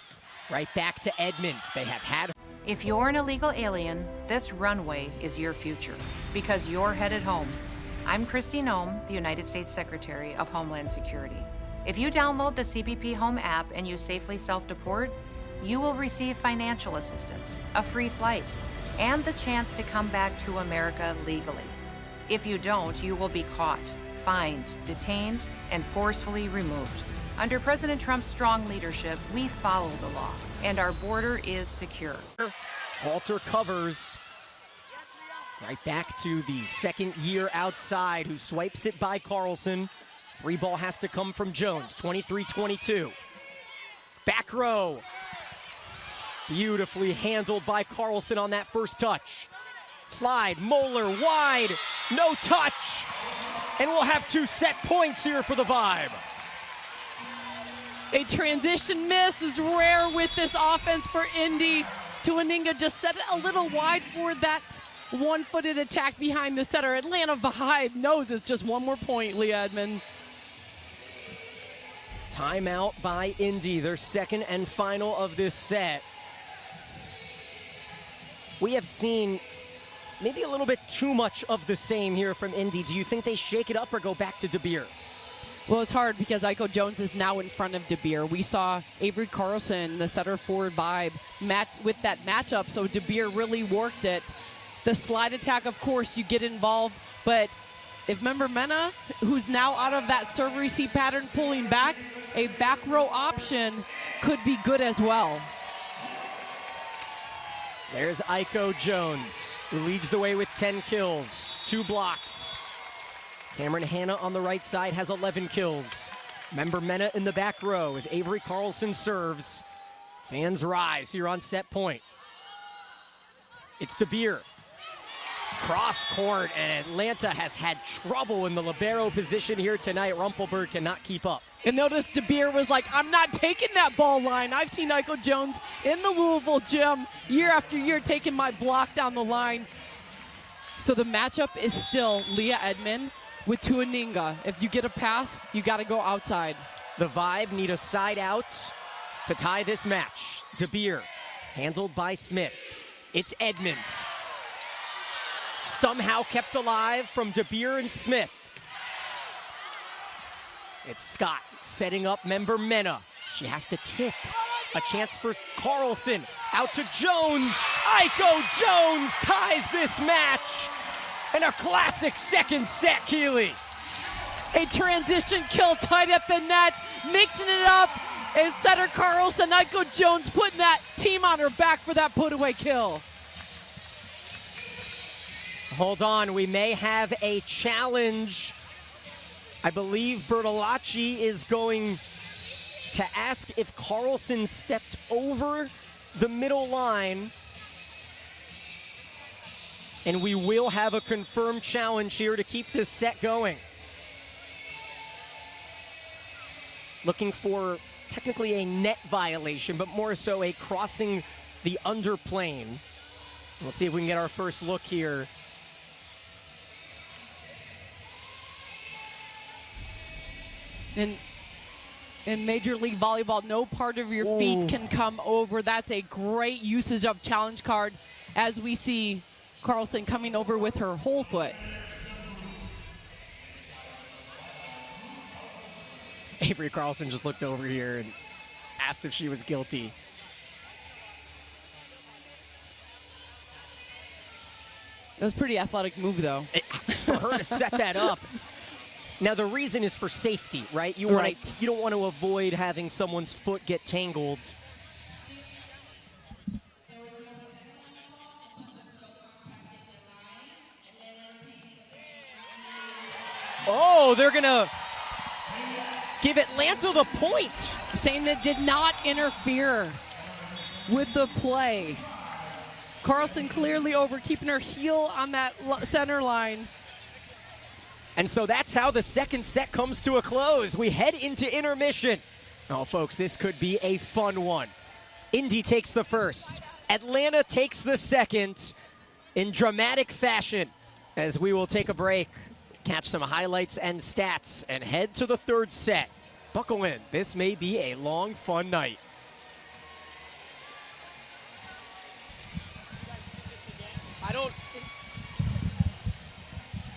Right back to Edmonds. They have had... If you're an illegal alien, this runway is your future, because you're headed home. I'm Christy Nome, the United States Secretary of Homeland Security. If you download the CBP Home app and you safely self-deport, you will receive financial assistance, a free flight, and the chance to come back to America legally. If you don't, you will be caught, fined, detained, and forcefully removed. Under President Trump's strong leadership, we follow the law, and our border is secure. Halter covers. Right back to the second year outside, who swipes it by Carlson. Free ball has to come from Jones, 23-22. Back row. Beautifully handled by Carlson on that first touch. Slide, Moeller wide, no touch. And we'll have 2 set points here for the Vibe. A transition miss is rare with this offense for Indy. Tuaninga just set it a little wide for that one-footed attack behind the setter. Atlanta Vibe knows it's just one more point, Leah Edmond. Timeout by Indy, their second and final of this set. We have seen maybe a little bit too much of the same here from Indy. Do you think they shake it up or go back to De Beer? Well, it's hard because Aiko Jones is now in front of De Beer. We saw Avery Carlson, the center forward Vibe, match with that matchup, so De Beer really worked it. The slide attack, of course, you get involved, but if member Mena, who's now out of that serve receive pattern, pulling back, a back row option could be good as well. There's Aiko Jones, who leads the way with 10 kills, 2 blocks. Cameron Hanna on the right side has 11 kills. Member Mena in the back row as Avery Carlson serves. Fans rise here on set point. It's De Beer. Cross court, and Atlanta has had trouble in the libero position here tonight. Rumpelberg cannot keep up. And notice De Beer was like, I'm not taking that ball line. I've seen Aiko Jones in the Louisville gym year after year taking my block down the line. So the matchup is still Leah Edmond with Tuaninga. If you get a pass, you got to go outside. The Vibe need a side out to tie this match. De Beer, handled by Smith. It's Edmond. Somehow kept alive from De Beer and Smith. It's Scott setting up member Mena. She has to tip. A chance for Carlson. Out to Jones. Aiko Jones ties this match. And a classic second set, Keeley. A transition kill tight at the net. Mixing it up is setter Carlson. Aiko Jones putting that team on her back for that put-away kill. Hold on, we may have a challenge. I believe Bertolacci is going to ask if Carlson stepped over the middle line. And we will have a confirmed challenge here to keep this set going. Looking for technically a net violation, but more so a crossing the underplane. We'll see if we can get our first look here. In Major League Volleyball, no part of your feet can come over. That's a great usage of challenge card, as we see Carlson coming over with her whole foot. Avery Carlson just looked over here and asked if she was guilty. It was a pretty athletic move, though. For her to set that up. Now, the reason is for safety, right? You don't want to avoid having someone's foot get tangled. Oh, they're going to give Atlanta the point. Saying that did not interfere with the play. Carlson clearly over, keeping her heel on that center line. And so that's how the second set comes to a close. We head into intermission. Oh, folks, this could be a fun one. Indy takes the first. Atlanta takes the second in dramatic fashion, as we will take a break, catch some highlights and stats, and head to the third set. Buckle in. This may be a long, fun night.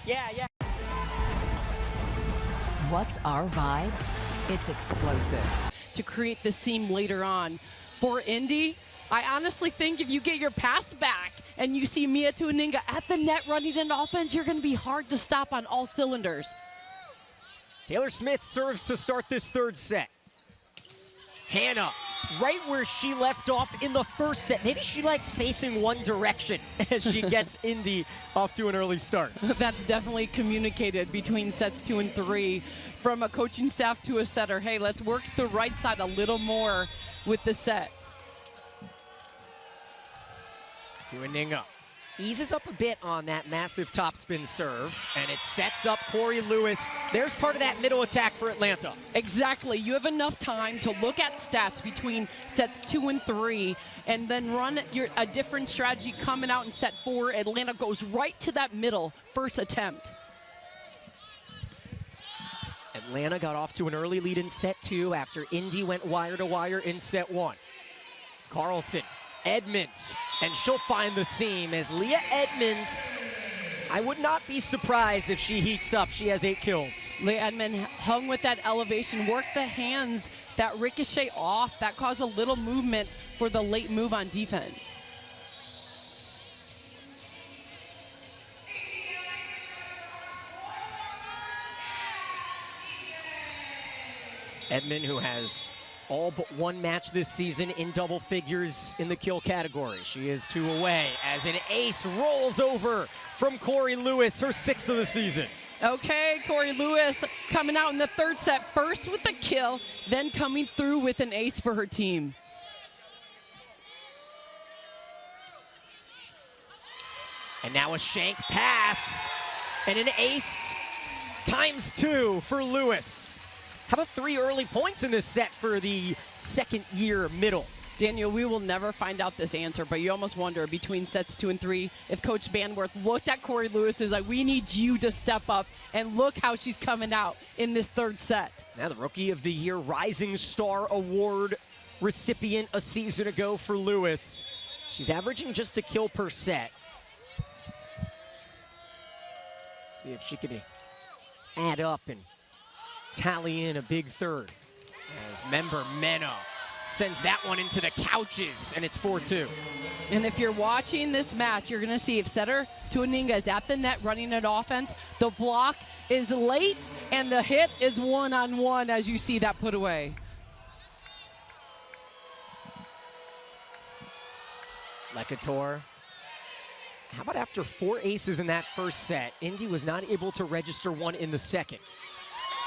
Yeah. What's our vibe? It's explosive. To create the seam later on. For Indy, I honestly think if you get your pass back and you see Mia Tuaninga at the net running an offense, you're going to be hard to stop on all cylinders. Taylor Smith serves to start this third set. Hannah, right where she left off in the first set. Maybe she likes facing one direction as she gets Indy off to an early start. That's definitely communicated between sets 2 and 3 from a coaching staff to a setter. Hey, let's work the right side a little more with the set. Tuaninga eases up a bit on that massive topspin serve, and it sets up Corey Lewis. There's part of that middle attack for Atlanta. Exactly. You have enough time to look at stats between sets 2 and 3 and then run a different strategy coming out in set 4. Atlanta goes right to that middle first attempt. Atlanta got off to an early lead in set 2 after Indy went wire to wire in set 1. Carlson, Edmonds, and she'll find the seam as Leah Edmonds, I would not be surprised if she heats up. She has 8 kills. Leah Edmonds hung with that elevation, worked the hands, that ricochet off, that caused a little movement for the late move on defense. Edmond, who has all but one match this season in double figures in the kill category. She is 2 away as an ace rolls over from Corey Lewis, her 6th of the season. Okay, Corey Lewis coming out in the third set, first with a kill, then coming through with an ace for her team. And now a shank pass and an ace ×2 for Lewis. How about 3 early points in this set for the second-year middle? Daniel, we will never find out this answer, but you almost wonder between sets 2 and 3 if Coach Banworth looked at Corey Lewis and is like, we need you to step up, and look how she's coming out in this third set. Now the Rookie of the Year Rising Star Award recipient a season ago for Lewis. She's averaging just a kill per set. See if she can add up and tally in a big third as member Mena sends that one into the couches, and it's 4-2. And if you're watching this match, you're going to see if setter Tuaninga is at the net running an offense, the block is late, and the hit is one-on-one as you see that put away. Lekator. How about after 4 aces in that first set, Indy was not able to register one in the second.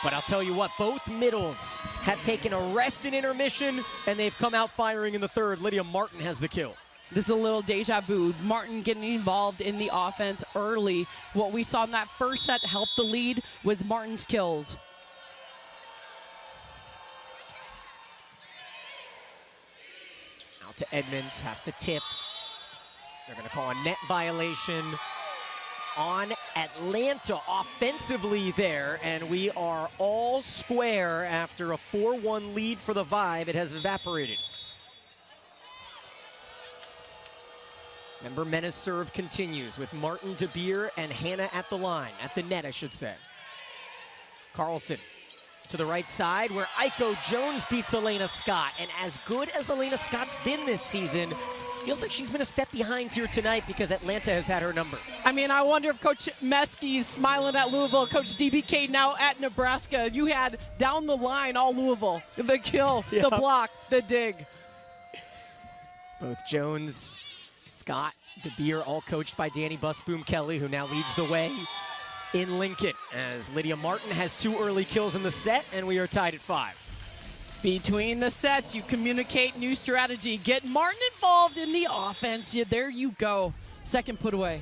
But I'll tell you what, both middles have taken a rest in intermission, and they've come out firing in the third. Lydia Martin has the kill. This is a little deja vu. Martin getting involved in the offense early. What we saw in that first set help the lead was Martin's kills. Out to Edmonds, has to tip. They're going to call a net violation on Atlanta offensively there, and we are all square after a 4-1 lead for the Vibe. It has evaporated. Remember, Mena's serve continues with Martin, DeBeer, and Hannah at the line, at the net, I should say. Carlson to the right side where Aiko Jones beats Elena Scott, and as good as Elena Scott's been this season, feels like she's been a step behind here tonight because Atlanta has had her number. I mean, I wonder if Coach Meskey's smiling at Louisville, Coach DBK now at Nebraska. You had down the line all Louisville, the kill, the block, the dig. Both Jones, Scott, DeBeer, all coached by Danny Busboom Kelly, who now leads the way in Lincoln, as Lydia Martin has 2 early kills in the set, and we are tied at 5. Between the sets, you communicate new strategy. Get Martin involved in the offense. Yeah, there you go. Second put away.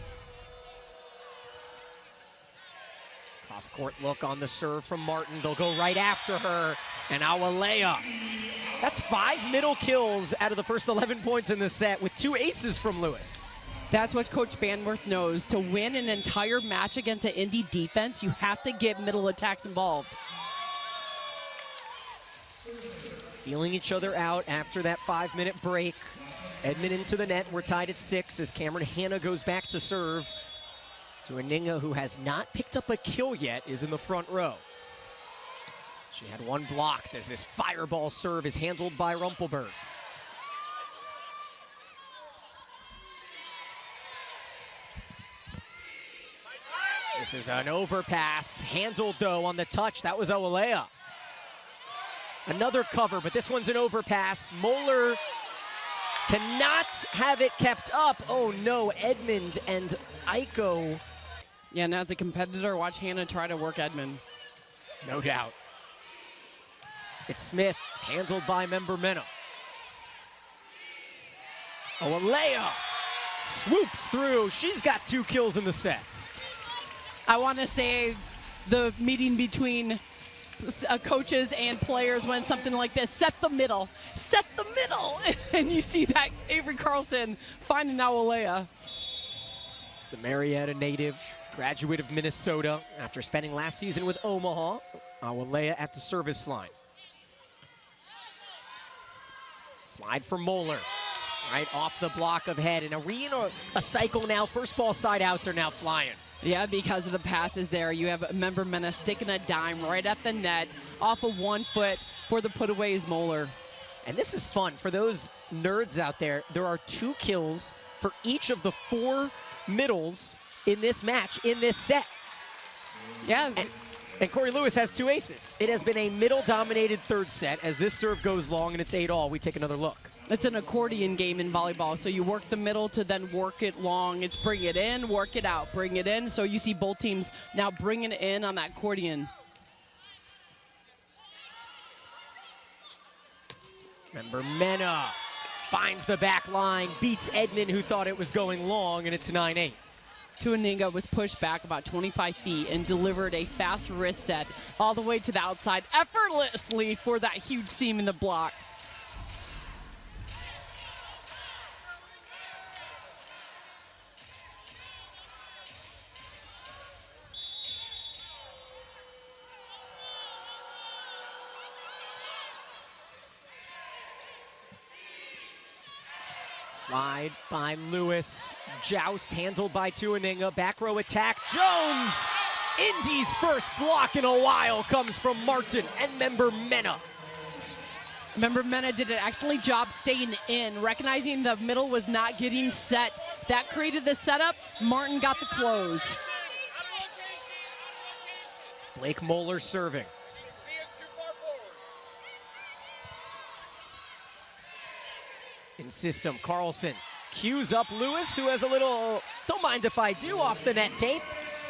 Cross-court look on the serve from Martin. They'll go right after her, and Awalea. That's 5 middle kills out of the first 11 points in this set with 2 aces from Lewis. That's what Coach Banworth knows. To win an entire match against an Indy defense, you have to get middle attacks involved. Feeling each other out after that 5-minute break. Edmond into the net. We're tied at 6 as Cameron Hannah goes back to serve. Tuaninga, who has not picked up a kill yet, is in the front row. She had one blocked as this fireball serve is handled by Rumpelberg. This is an overpass, handled though on the touch. That was Awalea. Another cover, but this one's an overpass. Moeller cannot have it kept up. Oh no, Edmond and Aiko. Yeah, and as a competitor, watch Hannah try to work Edmond. No doubt. It's Smith, handled by member Mena. Awalea swoops through. She's got 2 kills in the set. I want to say the meeting between coaches and players went something like this: set the middle, and you see that Avery Carlson finding Awalea. The Marietta native, graduate of Minnesota, after spending last season with Omaha. Awalea at the service line. Slide for Moeller, right off the block of head. And a cycle now. First ball side outs are now flying. Yeah, because of the passes there. You have member Mena sticking a dime right at the net off of 1 foot for the putaways Moeller. And this is fun. For those nerds out there, there are 2 kills for each of the 4 middles in this match, in this set. Yeah. And Corey Lewis has 2 aces. It has been a middle-dominated third set. As this serve goes long and it's 8-all, we take another look. It's an accordion game in volleyball, so you work the middle to then work it long. It's bring it in, work it out, bring it in. So you see both teams now bringing it in on that accordion. Remember, Mena finds the back line, beats Edmond, who thought it was going long, and it's 9-8. Tuaninga was pushed back about 25 feet and delivered a fast wrist set all the way to the outside effortlessly for that huge seam in the block. Slide by Lewis. Joust handled by Tuaninga. Back row attack. Jones! Indy's first block in a while comes from Martin and member Mena. Member Mena did an excellent job staying in, recognizing the middle was not getting set. That created the setup. Martin got the close. Blake Moeller serving. In system, Carlson cues up Lewis, who has a little, don't mind if I do, off the net tape.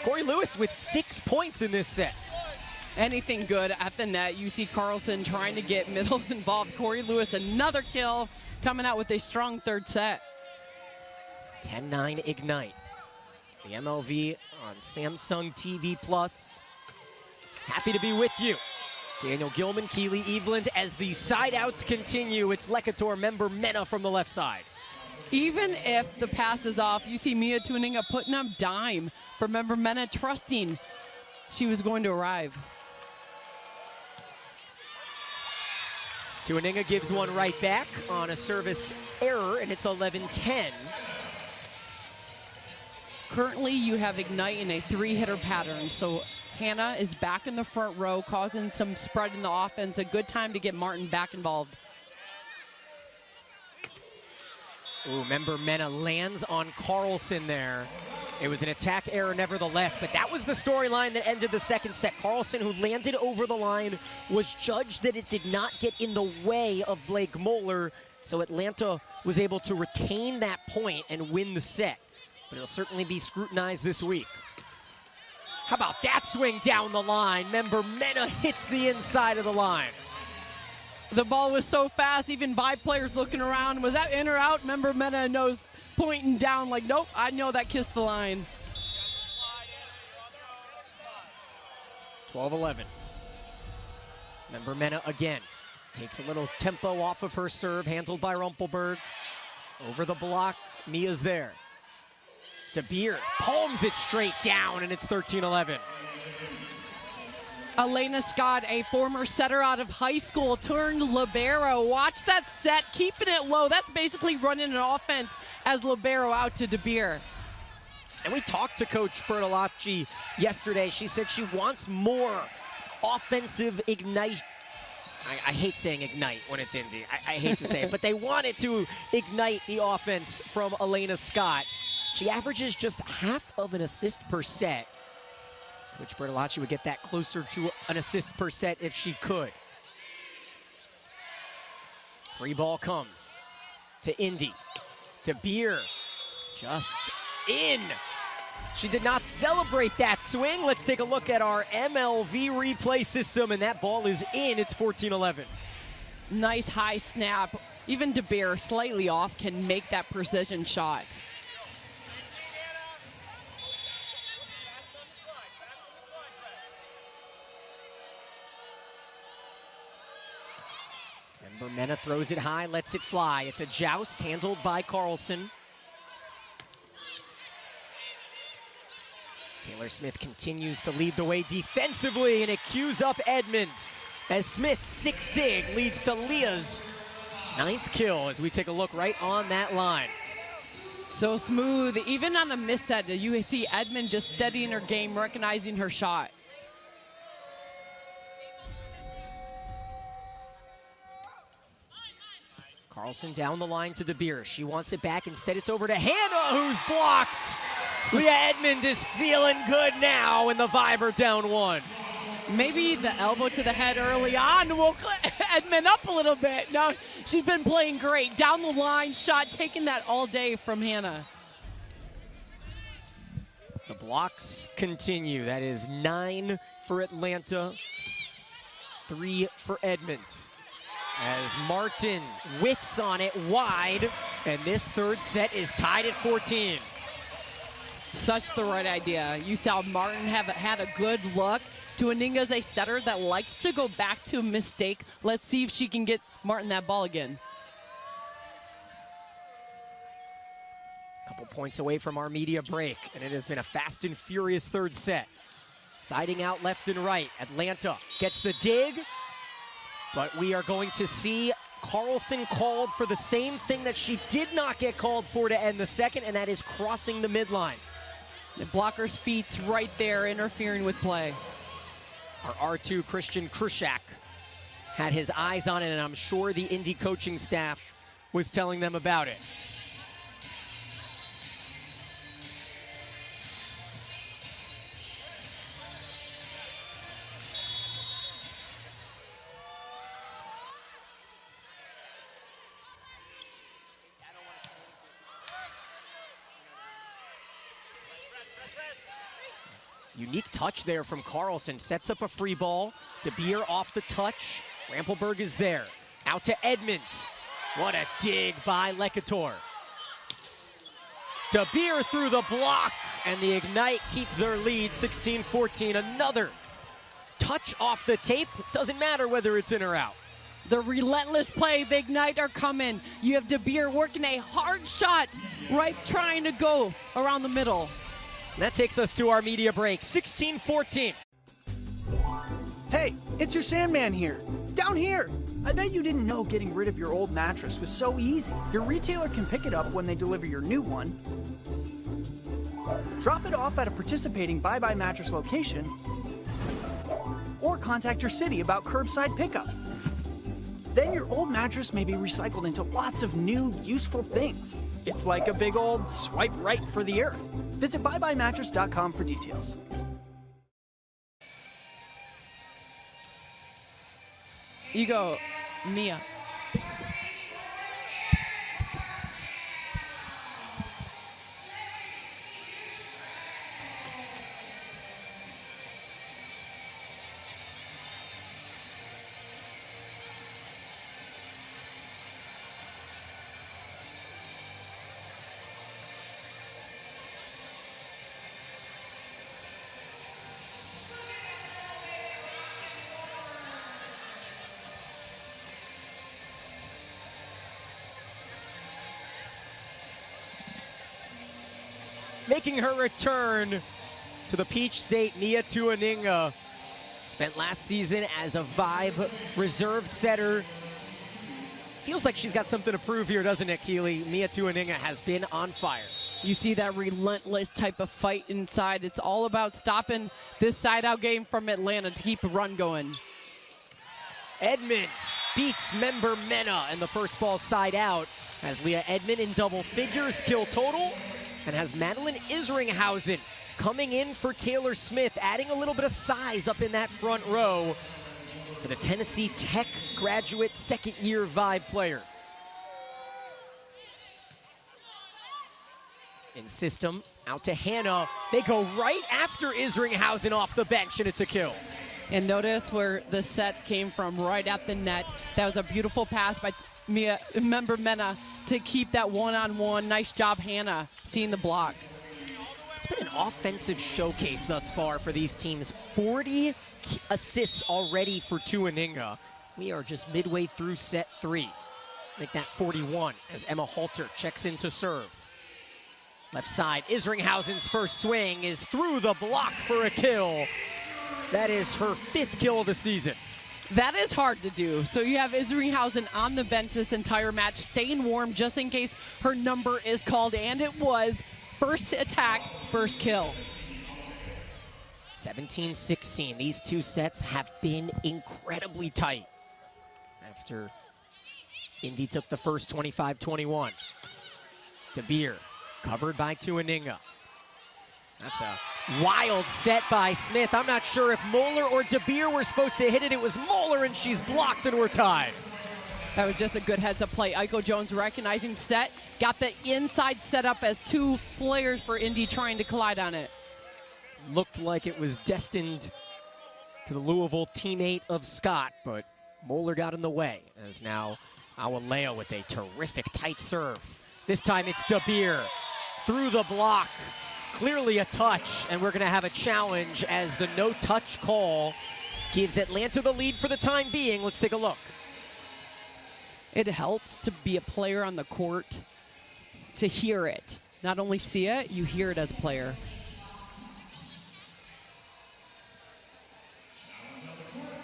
Corey Lewis with 6 points in this set. Anything good at the net. You see Carlson trying to get middles involved. Corey Lewis, another kill, coming out with a strong third set. 10-9 Ignite. The MLV on Samsung TV Plus. Happy to be with you. Daniel Gilman, Keely Eveland, as the side outs continue. It's Lekator, member Mena from the left side. Even if the pass is off, you see Mia Tuaninga putting up dime for member Mena, trusting she was going to arrive. Tuaninga gives one right back on a service error, and it's 11-10. Currently, you have Ignite in a 3-hitter pattern, so Hannah is back in the front row, causing some spread in the offense. A good time to get Martin back involved. Ooh, member Mena lands on Carlson there. It was an attack error nevertheless, but that was the storyline that ended the second set. Carlson, who landed over the line, was judged that it did not get in the way of Blake Moeller, so Atlanta was able to retain that point and win the set. But it'll certainly be scrutinized this week. How about that swing down the line? Member Mena hits the inside of the line. The ball was so fast, even Vibe players looking around. Was that in or out? Member Mena knows, pointing down like, nope, I know that kissed the line. 12-11. Member Mena again. Takes a little tempo off of her serve, handled by Rumpelberg. Over the block, Mia's there. DeBeer palms it straight down, and it's 13-11. Elena Scott, a former setter out of high school, turned libero. Watch that set, keeping it low. That's basically running an offense as libero out to DeBeer. And we talked to Coach Bertolacci yesterday. She said she wants more offensive Ignite. I hate saying Ignite when it's Indy. I hate to say it, but they wanted to ignite the offense from Elena Scott. She averages just half of an assist per set. Coach Bertolacci would get that closer to an assist per set if she could. Free ball comes to Indy. To Beer, just in. She did not celebrate that swing. Let's take a look at our MLV replay system, and that ball is in. It's 14-11. Nice high snap. Even De Beer, slightly off, can make that precision shot. And Bermena throws it high, lets it fly. It's a joust handled by Carlson. Taylor Smith continues to lead the way defensively, and it cues up Edmond as Smith's sixth dig leads to Leah's 9th kill as we take a look right on that line. So smooth. Even on a miss set, you see Edmond just steadying her game, recognizing her shot. Carlson down the line to De Beer. She wants it back. Instead, it's over to Hannah, who's blocked. Leah Edmond is feeling good now, and the Vibe are down 1. Maybe the elbow to the head early on will Edmond up a little bit. No, she's been playing great. Down the line shot, taking that all day from Hannah. The blocks continue. That is 9 for Atlanta, 3 for Edmond. As Martin whiffs on it wide, and this third set is tied at 14. Such the right idea. You saw Martin had a good look. Tuaninga's a setter that likes to go back to a mistake. Let's see if she can get Martin that ball again. Couple points away from our media break, and it has been a fast and furious third set. Siding out left and right. Atlanta gets the dig, but we are going to see Carlson called for the same thing that she did not get called for to end the second, and that is crossing the midline. The blocker's feet's right there, interfering with play. Our R2, Christian Krushak, had his eyes on it, and I'm sure the Indy coaching staff was telling them about it. Unique touch there from Carlson. Sets up a free ball. De Beer off the touch. Rampelberg is there. Out to Edmond. What a dig by Lecator. De Beer through the block, and the Ignite keep their lead 16-14. Another touch off the tape. Doesn't matter whether it's in or out. The relentless play, the Ignite are coming. You have De Beer working a hard shot, right, trying to go around the middle. And that takes us to our media break, 16-14. Hey, it's your Sandman here. Down here. I bet you didn't know getting rid of your old mattress was so easy. Your retailer can pick it up when they deliver your new one. Drop it off at a participating Bye Bye Mattress location, or contact your city about curbside pickup. Then your old mattress may be recycled into lots of new, useful things. It's like a big old swipe right for the earth. Visit buybuymattress.com for details. You go, Mia. Making her return to the Peach State, Nia Tuaninga. Spent last season as a Vibe reserve setter. Feels like she's got something to prove here, doesn't it, Keely? Nia Tuaninga has been on fire. You see that relentless type of fight inside. It's all about stopping this side-out game from Atlanta to keep a run going. Edmond beats member Mena, and the first ball side out has Leah Edmond in double figures kill total, and has Madeline Isringhausen coming in for Taylor Smith, adding a little bit of size up in that front row for the Tennessee Tech graduate second-year Vibe player. In system, out to Hannah. They go right after Isringhausen off the bench, and it's a kill. And notice where the set came from, right at the net. That was a beautiful pass by member Mena to keep that one-on-one. Nice job, Hannah, seeing the block. It's been an offensive showcase thus far for these teams. 40 assists already for Tuaninga. We are just midway through set 3. Make that 41 as Emma Halter checks in to serve. Left side, Isringhausen's first swing is through the block for a kill. That is her 5th kill of the season. That is hard to do. So you have Isringhausen on the bench this entire match, staying warm just in case her number is called, and it was. First attack, first kill. 17-16. These two sets have been incredibly tight. After Indy took the first 25-21. De Beer, covered by Tuaninga. That's a wild set by Smith. I'm not sure if Moeller or De Beer were supposed to hit it. It was Moeller, and she's blocked, and we're tied. That was just a good heads-up play. Aiko Jones recognizing set, got the inside set up as two players for Indy trying to collide on it. Looked like it was destined to the Louisville teammate of Scott, but Moeller got in the way, as now Awaleo with a terrific tight serve. This time it's De Beer through the block. Clearly a touch, and we're going to have a challenge as the no-touch call gives Atlanta the lead for the time being. Let's take a look. It helps to be a player on the court, to hear it. Not only see it, you hear it as a player.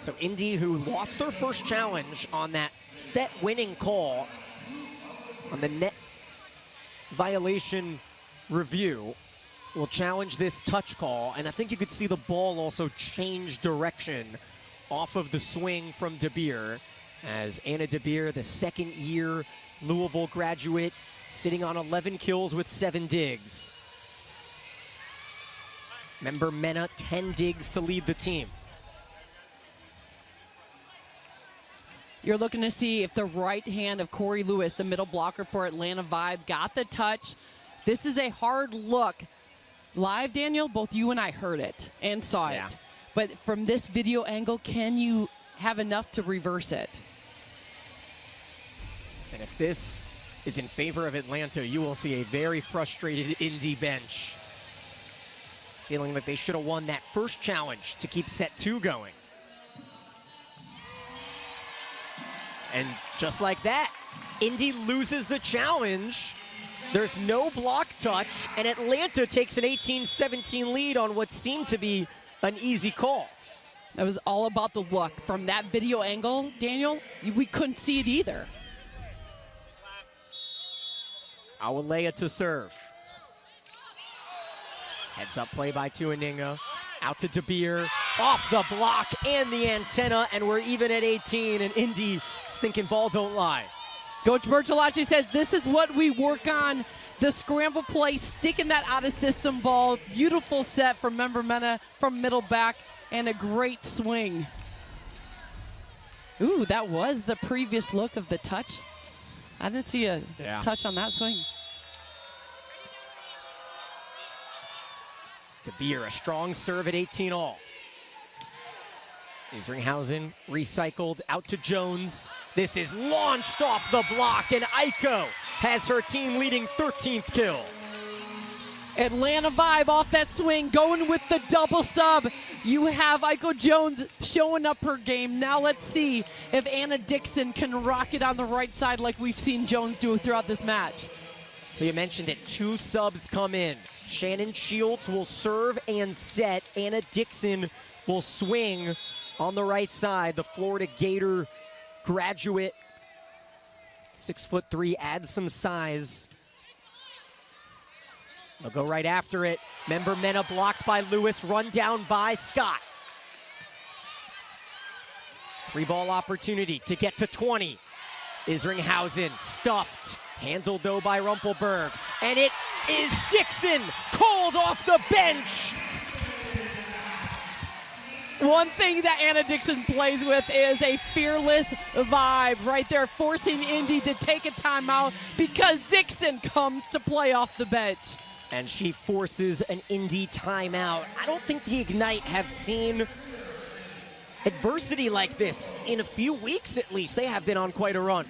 So Indy, who lost their first challenge on that set-winning call on the net violation review, will challenge this touch call, and I think you could see the ball also change direction off of the swing from De Beer, as Anna De Beer, the second-year Louisville graduate, sitting on 11 kills with 7 digs. Member Mena, 10 digs to lead the team. You're looking to see if the right hand of Corey Lewis, the middle blocker for Atlanta Vibe, got the touch. This is a hard look. Live, Daniel, both you and I heard it and saw it. But from this video angle, can you have enough to reverse it? And if this is in favor of Atlanta, you will see a very frustrated Indy bench, feeling like they should have won that first challenge to keep set 2 going. And just like that, Indy loses the challenge. There's no block touch, and Atlanta takes an 18-17 lead on what seemed to be an easy call. That was all about the look. From that video angle, Daniel, we couldn't see it either. Awaleo to serve. Heads up play by Tuaninga. Out to De Beer, off the block and the antenna, and we're even at 18, and Indy is thinking ball don't lie. Coach Bertolacci says this is what we work on, the scramble play, sticking that out-of-system ball. Beautiful set from member Mena from middle back, and a great swing. Ooh, that was the previous look of the touch. I didn't see a touch on that swing. De Beer, a strong serve at 18 all. Isringhausen recycled out to Jones. This is launched off the block, and Aiko has her team leading 13th kill. Atlanta Vibe off that swing, going with the double sub. You have Aiko Jones showing up her game. Now let's see if Anna Dixon can rock it on the right side like we've seen Jones do throughout this match. So you mentioned it, 2 subs come in. Shannon Shields will serve and set. Anna Dixon will swing on the right side. The Florida Gator graduate, 6'3", adds some size. They'll go right after it. Member Mena blocked by Lewis, run down by Scott. 3-ball opportunity to get to 20. Isringhausen stuffed Handled though by Rumpelberg, and it is Dixon, cold off the bench. One thing that Anna Dixon plays with is a fearless vibe right there, forcing Indy to take a timeout because Dixon comes to play off the bench. And she forces an Indy timeout. I don't think the Ignite have seen adversity like this in a few weeks at least. They have been on quite a run.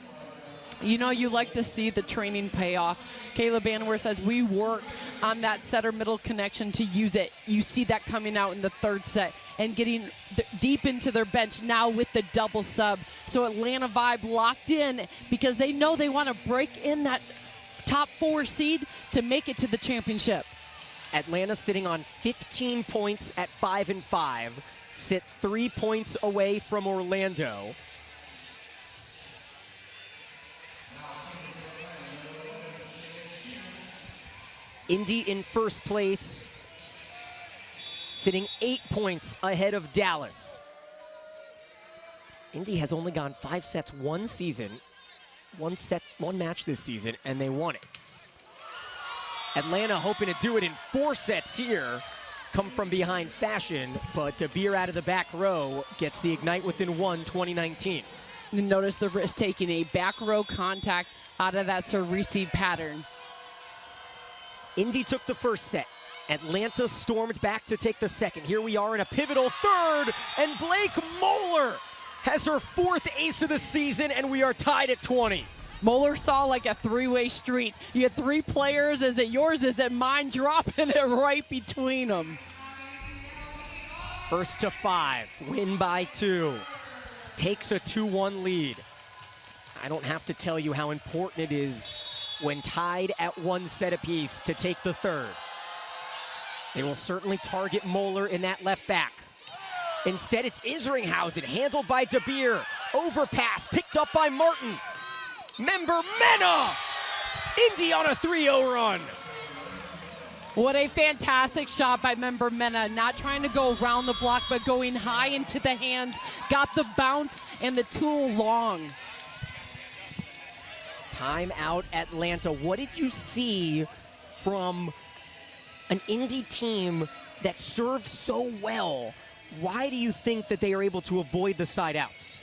You know, you like to see the training pay off. Kayla Banwer says we work on that center middle connection to use it. You see that coming out in the third set and getting deep into their bench now with the double sub. So Atlanta Vibe locked in because they know they want to break in that top 4 seed to make it to the championship. Atlanta sitting on 15 points at 5-5, sit 3 points away from Orlando. Indy in first place, sitting 8 points ahead of Dallas. Indy has only gone 5 sets one match this season, and they won it. Atlanta hoping to do it in 4 sets here. Come from behind fashion, but De Beer out of the back row gets the Ignite within 1, 2019. You notice the wrist taking a back row contact out of that serve-receive pattern. Indy took the first set. Atlanta stormed back to take the second. Here we are in a pivotal third, and Blake Moeller has her 4th ace of the season, and we are tied at 20. Moeller saw like a 3-way street. You had 3 players. Is it yours? Is it mine? Dropping it right between them. First to 5, win by 2. Takes a 2-1 lead. I don't have to tell you how important it is when tied at 1 set apiece to take the third. They will certainly target Moeller in that left back. Instead, it's Isringhausen, handled by De Beer. Overpass, picked up by Martin. Member Mena! Indy on a 3-0 run. What a fantastic shot by Member Mena. Not trying to go around the block, but going high into the hands. Got the bounce and the tool long. Timeout Atlanta. What did you see from an Indy team that serves so well? Why do you think that they are able to avoid the side outs?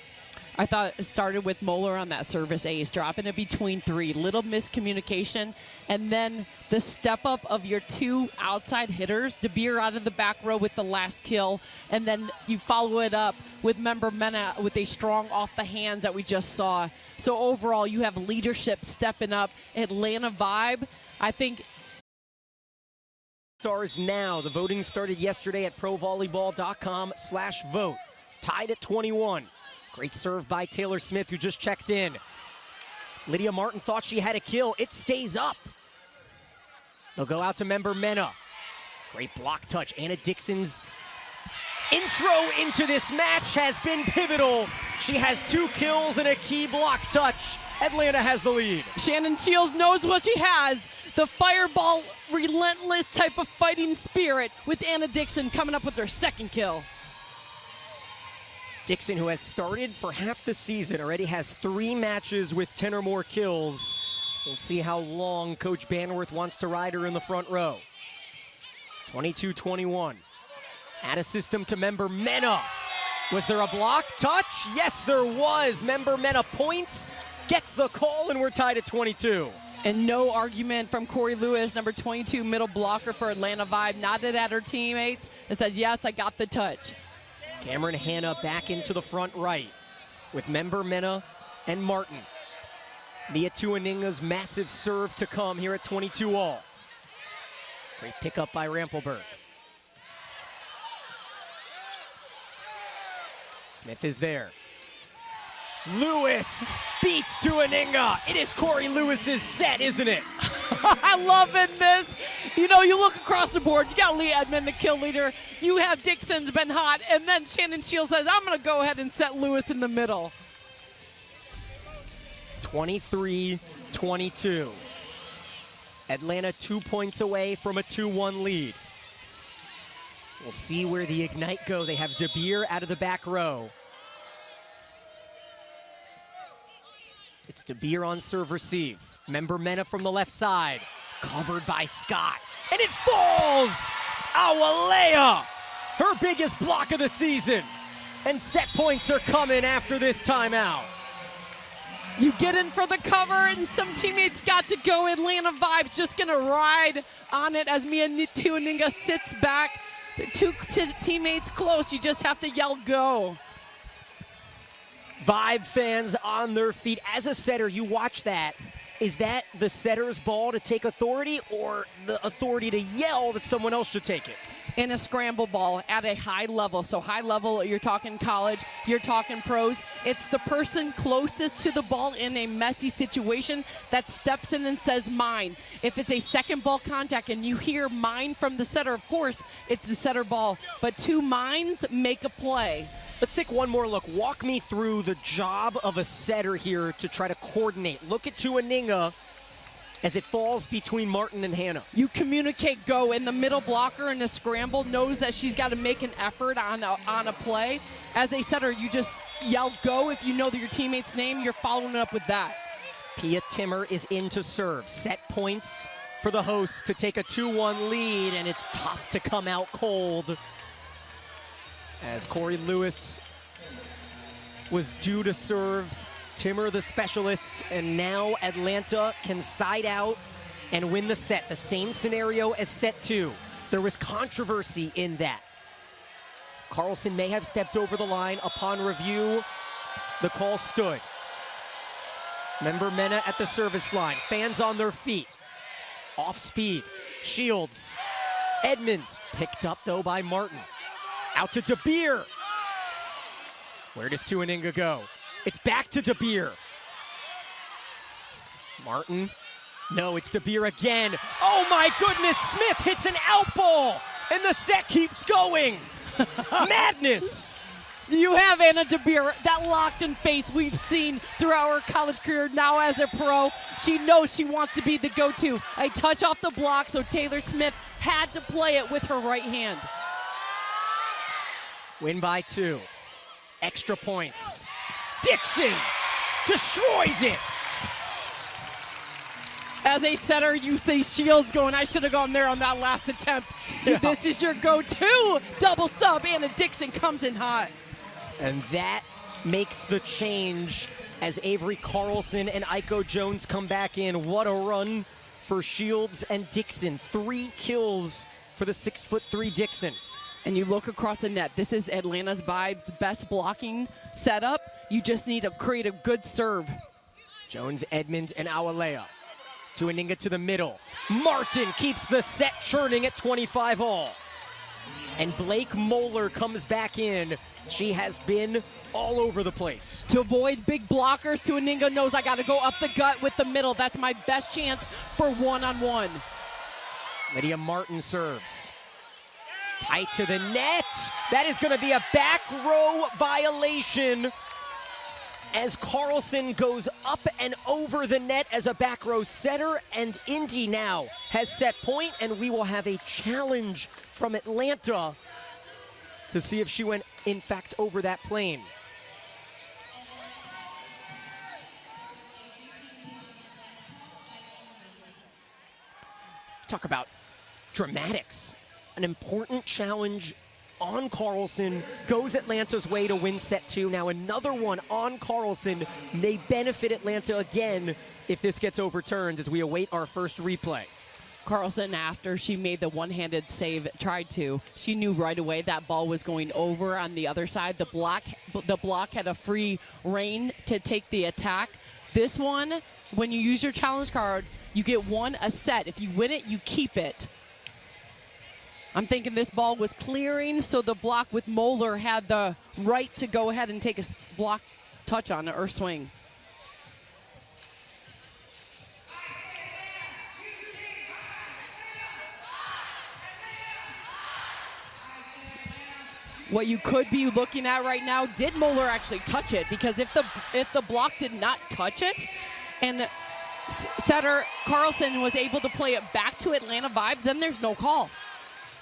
I thought it started with Moeller on that service ace, dropping it between 3. Little miscommunication. And then the step up of your 2 outside hitters. De Beer out of the back row with the last kill. And then you follow it up with Member Mena with a strong off the hands that we just saw. So overall, you have leadership stepping up. Atlanta Vibe, I think. Stars now. The voting started yesterday at provolleyball.com/vote. Tied at 21. Great serve by Taylor Smith, who just checked in. Lydia Martin thought she had a kill. It stays up. They'll go out to Member Mena. Great block touch. Anna Dixon's intro into this match has been pivotal. She has 2 kills and a key block touch. Atlanta has the lead. Shannon Shields knows what she has. The fireball, relentless type of fighting spirit with Anna Dixon coming up with her 2nd kill. Dixon, who has started for half the season, already has 3 matches with 10 or more kills. We'll see how long Coach Banworth wants to ride her in the front row. 22-21. Add a system to Member Mena. Was there a block touch? Yes, there was. Member Mena points, gets the call, and we're tied at 22. And no argument from Corey Lewis, number 22 middle blocker for Atlanta Vibe, nodded at her teammates and said, yes, I got the touch. Cameron Hanna back into the front right with Member Mena and Martin. Mia Tuaninga's massive serve to come here at 22 all. Great pickup by Rampelberg. Smith is there. Lewis beats Tuaninga. It is Corey Lewis's set, isn't it? I love it, this. You know, you look across the board, you got Lee Edmond, the kill leader. You have Dixon's been hot, and then Shannon Shields says, I'm gonna go ahead and set Lewis in the middle. 23-22. Atlanta 2 points away from a 2-1 lead. We'll see where the Ignite go. They have De Beer out of the back row. It's DeBeer on serve receive. Member Mena from the left side. Covered by Scott. And it falls! Awalea! Her biggest block of the season. And set points are coming after this timeout. You get in for the cover, and some teammates got to go. Atlanta Vibes just going to ride on it as Mia Tuaninga sits back. The two teammates close. You just have to yell, go. Vibe fans on their feet. As a setter, you watch that. Is that the setter's ball to take authority or the authority to yell that someone else should take it? In a scramble ball at a high level. So high level, you're talking college, you're talking pros. It's the person closest to the ball in a messy situation that steps in and says mine. If it's a second ball contact and you hear mine from the setter, of course, it's the setter ball. But two mines make a play. Let's take one more look. Walk me through the job of a setter here to try to coordinate. Look at Tuaninga as it falls between Martin and Hannah. You communicate go, and the middle blocker in a scramble knows that she's got to make an effort on a play. As a setter, you just yell go. If you know your teammate's name, you're following it up with that. Pia Timmer is in to serve. Set points for the hosts to take a 2-1 lead, and it's tough to come out cold. As Corey Lewis was due to serve, Timmer the specialist, and now Atlanta can side out and win the set. The same scenario as set 2. There was controversy in that. Carlson may have stepped over the line. Upon review, the call stood. Member Mena at the service line. Fans on their feet. Off speed. Shields. Edmond picked up though by Martin. Out to DeBeer. Where does Tuaninga go? It's back to DeBeer. Martin. No, it's DeBeer again. Oh my goodness, Smith hits an out ball, and the set keeps going. Madness. You have Anna DeBeer, that locked-in face we've seen throughout her college career. Now as a pro, she knows she wants to be the go-to. A touch off the block, so Taylor Smith had to play it with her right hand. Win by 2. Extra points. Dixon destroys it. As a setter, you see Shields going, I should have gone there on that last attempt. Yeah. This is your go-to double sub. Anna Dixon comes in hot. And that makes the change as Avery Carlson and Aiko Jones come back in. What a run for Shields and Dixon. 3 kills for the 6'3" Dixon. And you look across the net. This is Atlanta's Vibe's best blocking setup. You just need to create a good serve. Jones, Edmond, and Awalea. Tuaninga to the middle. Martin keeps the set churning at 25 all. And Blake Moeller comes back in. She has been all over the place. To avoid big blockers, Tuaninga knows I got to go up the gut with the middle. That's my best chance for one-on-one. Lydia Martin serves. Tight to the net. That is going to be a back row violation as Carlson goes up and over the net as a back row setter, and Indy now has set point, and we will have a challenge from Atlanta to see if she went, in fact, over that plane. Talk about dramatics. An important challenge on Carlson goes Atlanta's way to win set 2. Now another one on Carlson may benefit Atlanta again if this gets overturned as we await our first replay. Carlson, after she made the one-handed save, she knew right away that ball was going over on the other side. The block had a free rein to take the attack. This one, when you use your challenge card, you get one a set. If you win it, you keep it. I'm thinking this ball was clearing, so the block with Moeller had the right to go ahead and take a block touch on it or swing. What you could be looking at right now, did Moeller actually touch it? Because if the block did not touch it, and setter Carlson was able to play it back to Atlanta Vibes, then there's no call.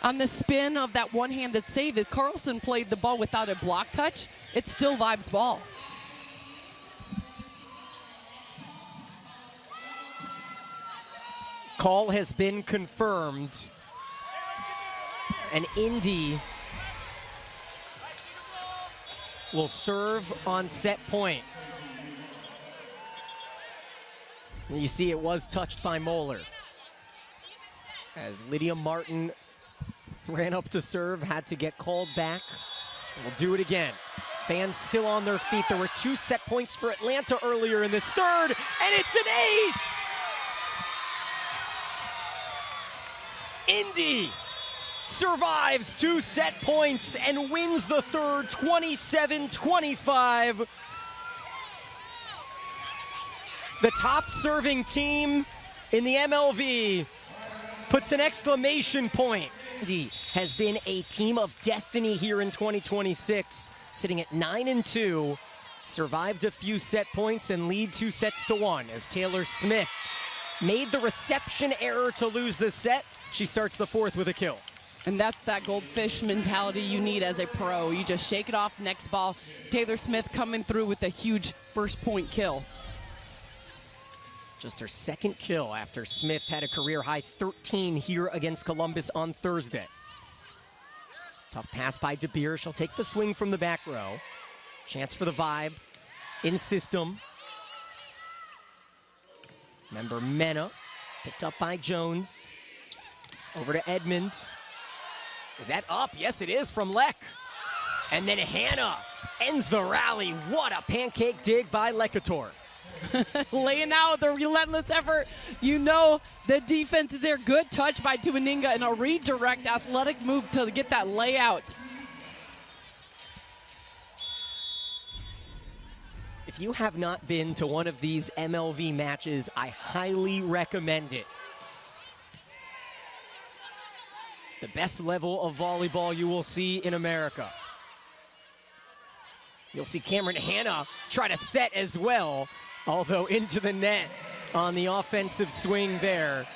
On the spin of that one-handed save, if Carlson played the ball without a block touch, it's still Vibes ball. call has been confirmed. And Indy will serve on set point. And you see it was touched by Moeller. As Lydia Martin ran up to serve, had to get called back. We'll do it again. Fans still on their feet. There were 2 set points for Atlanta earlier in this third, and it's an ace! Indy survives 2 set points and wins the third 27-25. The top serving team in the MLV puts an exclamation point. Indy has been a team of destiny here in 2026, sitting at 9-2, survived a few set points and lead 2-1 as Taylor Smith made the reception error to lose the set. She starts the fourth with a kill. And that's that goldfish mentality you need as a pro. You just shake it off, next ball. Taylor Smith coming through with a huge first point kill. Just her second kill after Smith had a career-high 13 here against Columbus on Thursday. Tough pass by DeBeer. She'll take the swing from the back row. Chance for the Vibe in system. Member Mena, picked up by Jones. Over to Edmond. Is that up? Yes, it is from Leck. And then Hannah ends the rally. What a pancake dig by Lekator. Laying out the relentless effort. You know the defense is there. Good touch by Tuaninga and a redirect athletic move to get that layout. If you have not been to one of these MLV matches, I highly recommend it. The best level of volleyball you will see in America. You'll see Cameron Hanna try to set as well, although into the net on the offensive swing there.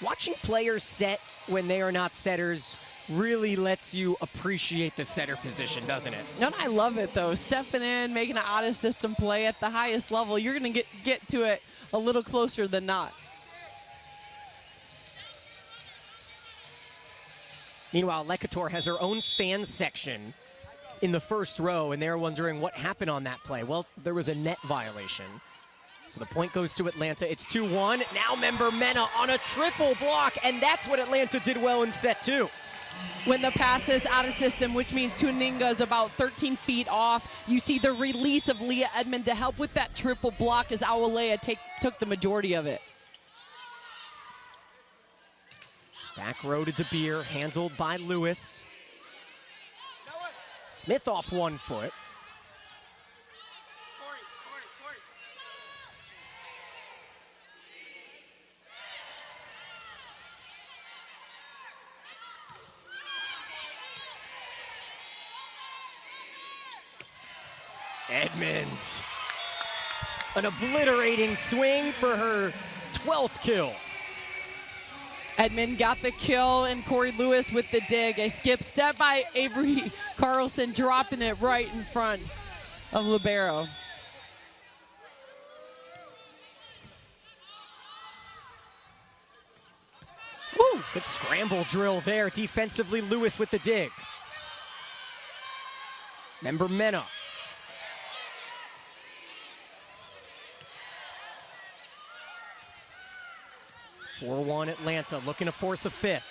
Watching players set when they are not setters really lets you appreciate the setter position, doesn't it? And I love it, though. Stepping in, making an out-of-system play at the highest level, you're going to get to it a little closer than not. Meanwhile, Lekator has her own fan section in the first row, and they're wondering what happened on that play. Well, there was a net violation. So the point goes to Atlanta. It's 2-1. Now member Mena on a triple block, and that's what Atlanta did well in set 2. When the pass is out of system, which means Tuaninga is about 13 feet off, you see the release of Leah Edmond to help with that triple block as Awalea took the majority of it. Back row to DeBeer, handled by Lewis. Smith off 1 foot. Edmond. An obliterating swing for her 12th kill. Edmond got the kill, and Corey Lewis with the dig. A skip step by Avery Carlson, dropping it right in front of Libero. Woo, good scramble drill there. Defensively, Lewis with the dig. Member Mena. (4-1) Atlanta, looking to force a fifth.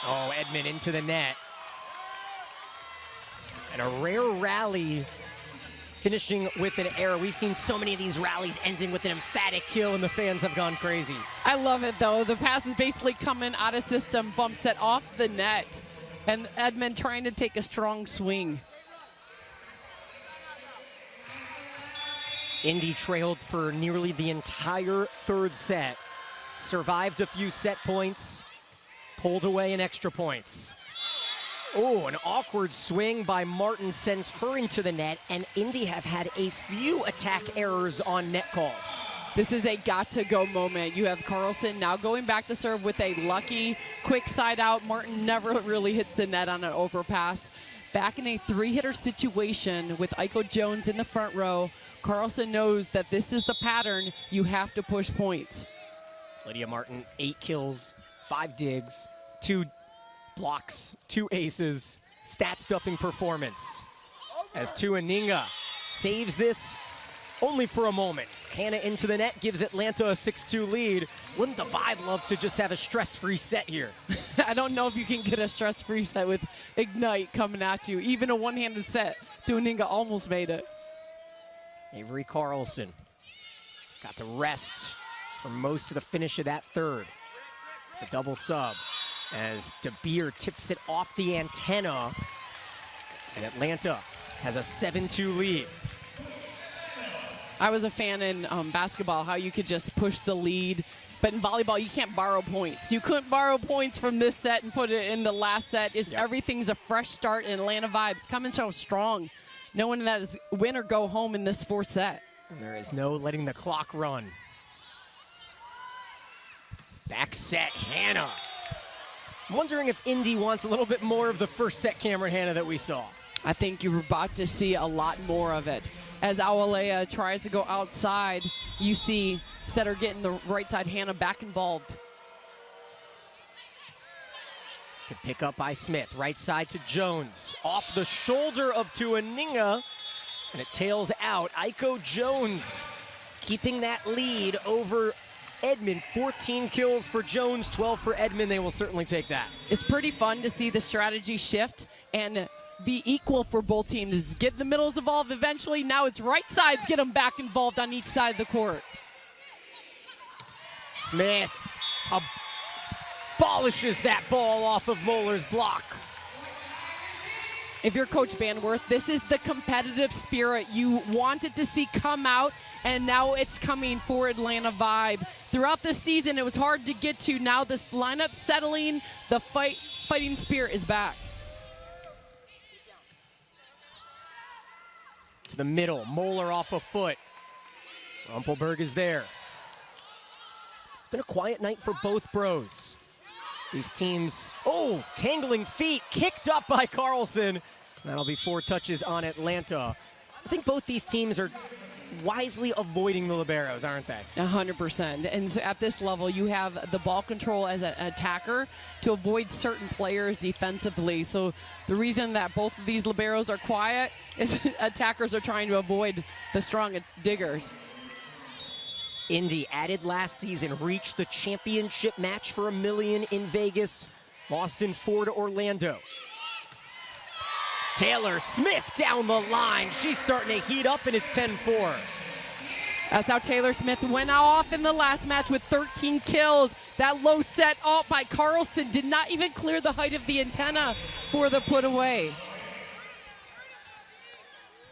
Oh, Edmond into the net. And a rare rally finishing with an error. We've seen so many of these rallies ending with an emphatic kill, and the fans have gone crazy. I love it, though. The pass is basically coming out of system, bumps it off the net, and Edmond trying to take a strong swing. Indy trailed for nearly the entire third set, survived a few set points, pulled away in extra points. Oh, an awkward swing by Martin sends her into the net, and Indy have had a few attack errors on net calls. This is a got-to-go moment. You have Carlson now going back to serve with a lucky quick side out. Martin never really hits the net on an overpass. Back in a three-hitter situation with Aiko Jones in the front row, Carlson knows that this is the pattern. You have to push points. Lydia Martin, 8 kills, 5 digs, 2 blocks, 2 aces, stat-stuffing performance. As Tuaninga saves this only for a moment. Hannah into the net, gives Atlanta a 6-2 lead. Wouldn't the Vibe love to just have a stress-free set here? I don't know if you can get a stress-free set with Ignite coming at you. Even a one-handed set, Tuaninga almost made it. Avery Carlson got to rest for most of the finish of that third. The double sub as De Beer tips it off the antenna, and Atlanta has a 7-2 lead. I was a fan in basketball, how you could just push the lead. But in volleyball, you can't borrow points. You couldn't borrow points from this set and put it in the last set. Everything's a fresh start in Atlanta Vibes. Coming so strong, knowing that it's win or go home in this 4th set. And there is no letting the clock run. Back set, Hannah. I'm wondering if Indy wants a little bit more of the first set Cameron Hannah that we saw. I think you're about to see a lot more of it. As Awalea tries to go outside, you see setter getting the right side, Hannah back involved. Good pick up by Smith, right side to Jones. Off the shoulder of Tuaninga, and it tails out. Aiko Jones keeping that lead over Edmond. 14 kills for Jones, 12 for Edmond. They will certainly take that. It's pretty fun to see the strategy shift and be equal for both teams. Get the middles involved eventually. Now it's right sides get them back involved on each side of the court. Smith abolishes that ball off of Moeller's block. If you're Coach Banworth, this is the competitive spirit you wanted to see come out, and now it's coming for Atlanta Vibe. Throughout the season, it was hard to get to. Now this lineup settling, the fighting spirit is back. To the middle, Moeller off a foot. Rumpelberg is there. It's been a quiet night for both bros. These teams, tangling feet, kicked up by Carlson. That'll be 4 touches on Atlanta. I think both these teams are wisely avoiding the liberos, aren't they? 100%. And so at this level, you have the ball control as an attacker to avoid certain players defensively. So the reason that both of these liberos are quiet is attackers are trying to avoid the strong diggers. Indy, added last season, reached the championship match for $1 million in Vegas. Lost in 4 to Orlando. Taylor Smith down the line. She's starting to heat up, and it's 10-4. That's how Taylor Smith went off in the last match with 13 kills. That low set up by Carlson did not even clear the height of the antenna for the put away.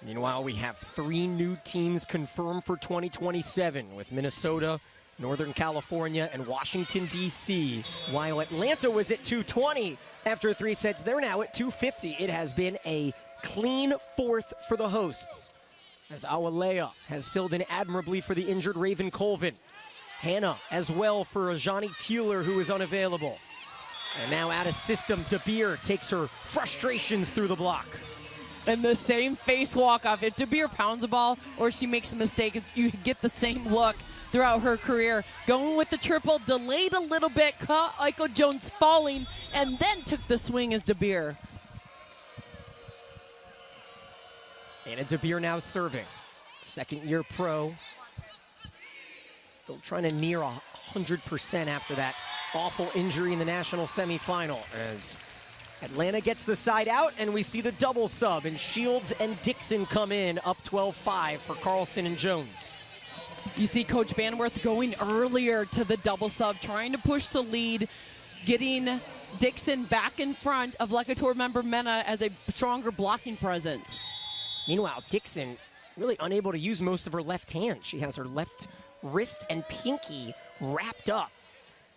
Meanwhile, we have 3 new teams confirmed for 2027 with Minnesota, Northern California, and Washington, D.C. While Atlanta was at 220 after 3 sets, they're now at 250. It has been a clean 4th for the hosts, as Awalea has filled in admirably for the injured Raven Colvin. Hannah as well for Ajani Teeler, who is unavailable. And now out of system, De Beer takes her frustrations through the block. And the same face walk off. If De Beer pounds a ball or she makes a mistake, you get the same look throughout her career. Going with the triple, delayed a little bit, caught Aiko Jones falling, and then took the swing as De Beer. Anna De Beer now serving. Second-year pro. Still trying to near 100% after that awful injury in the national semifinal. As Atlanta gets the side out, and we see the double sub, and Shields and Dixon come in up 12-5 for Carlson and Jones. You see Coach Banworth going earlier to the double sub, trying to push the lead, getting Dixon back in front of Lecator member Mena as a stronger blocking presence. Meanwhile, Dixon really unable to use most of her left hand. She has her left wrist and pinky wrapped up,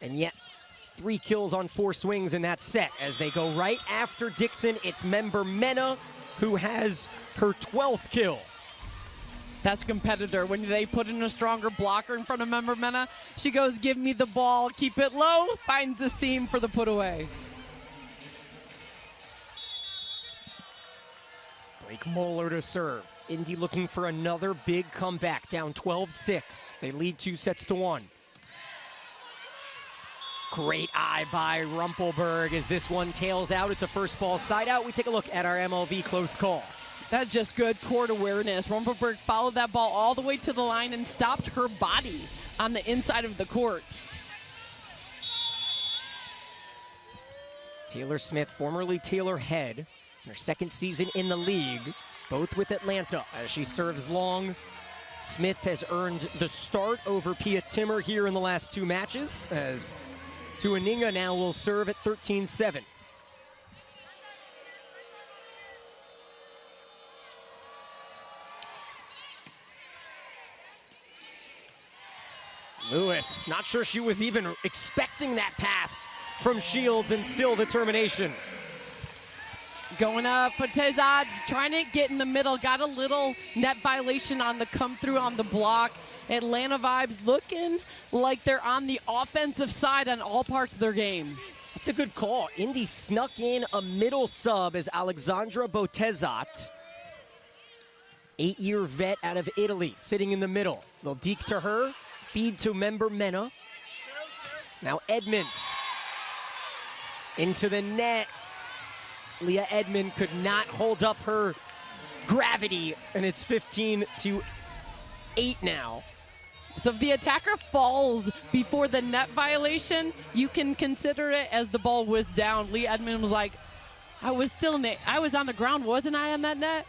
and yet 3 kills on 4 swings in that set. As they go right after Dixon, it's member Mena who has her 12th kill. That's a competitor. When they put in a stronger blocker in front of member Mena, she goes, give me the ball, keep it low, finds a seam for the put away. Blake Blake Moeller to serve. Indy looking for another big comeback, down 12-6. They lead 2-1. Great eye by Rumpelberg as this one tails out. It's a first ball side out. We take a look at our MLV close call. That's just good court awareness. Rumpelberg followed that ball all the way to the line and stopped her body on the inside of the court. Taylor Smith, formerly Taylor Head, in her second season in the league, both with Atlanta as she serves long. Smith has earned the start over Pia Timmer here in the last 2 matches, as Tuaninga now will serve at 13-7. Lewis, not sure she was even expecting that pass from Shields, and still the termination. Going up, Potezad trying to get in the middle, got a little net violation on the come through on the block. Atlanta Vibes looking like they're on the offensive side on all parts of their game. That's a good call. Indy snuck in a middle sub as Alexandra Botezat, 8-year vet out of Italy, sitting in the middle. They'll deke to her, feed to member Mena. Now Edmonds into the net. Leah Edmond could not hold up her gravity, and it's 15-8 now. So if the attacker falls before the net violation, you can consider it as the ball was down. Leah Edmond was like, I was on the ground, wasn't I, on that net?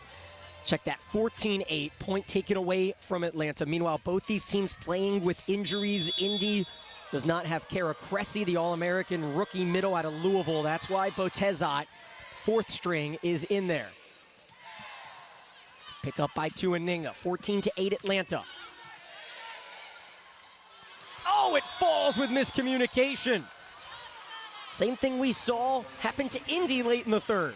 Check that, 14-8, point taken away from Atlanta. Meanwhile, both these teams playing with injuries. Indy does not have Kara Cressy, the All-American rookie middle out of Louisville. That's why Botezat, 4th string, is in there. Pick up by Tuaninga, 14-8 Atlanta. Oh, it falls with miscommunication. Same thing we saw happen to Indy late in the 3rd.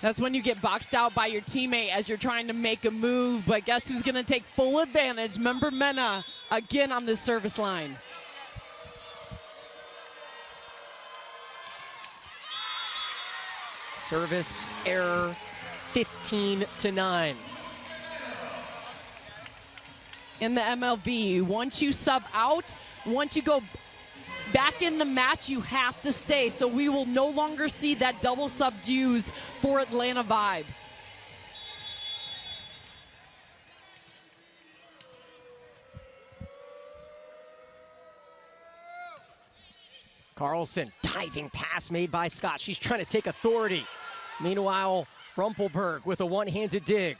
That's when you get boxed out by your teammate as you're trying to make a move, but guess who's gonna take full advantage? Member Mena, again on this service line. Service error, 15-9. In the MLB, once you sub out, once you go back in the match, you have to stay. So we will no longer see that double sub used for Atlanta Vibe. Carlson, diving pass made by Scott. She's trying to take authority. Meanwhile, Rumpelberg with a one-handed dig.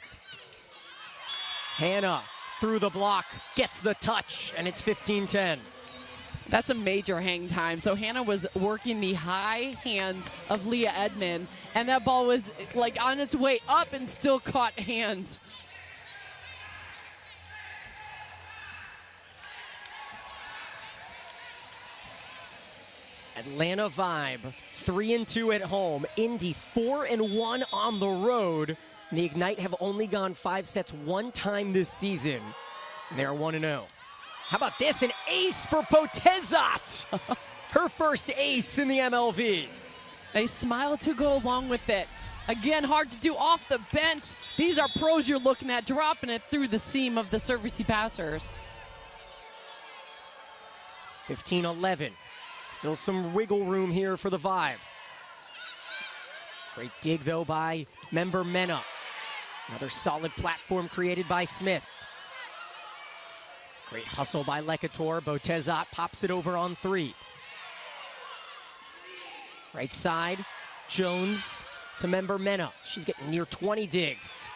Hannah through the block, gets the touch, and it's 15-10. That's a major hang time. So Hannah was working the high hands of Leah Edmond, and that ball was like on its way up and still caught hands. Atlanta Vibe, 3-2 at home. Indy 4-1 on the road. And the Ignite have only gone 5 sets 1 time this season. And they're 1-0. How about this? An ace for Potezat. Her first ace in the MLV. A smile to go along with it. Again, hard to do off the bench. These are pros you're looking at, dropping it through the seam of the servicey passers. 15-11. Still some wiggle room here for the Vibe. Great dig, though, by member Mena. Another solid platform created by Smith. Great hustle by Lekator. Botezat pops it over on 3. Right side, Jones to member Mena. She's getting near 20 digs.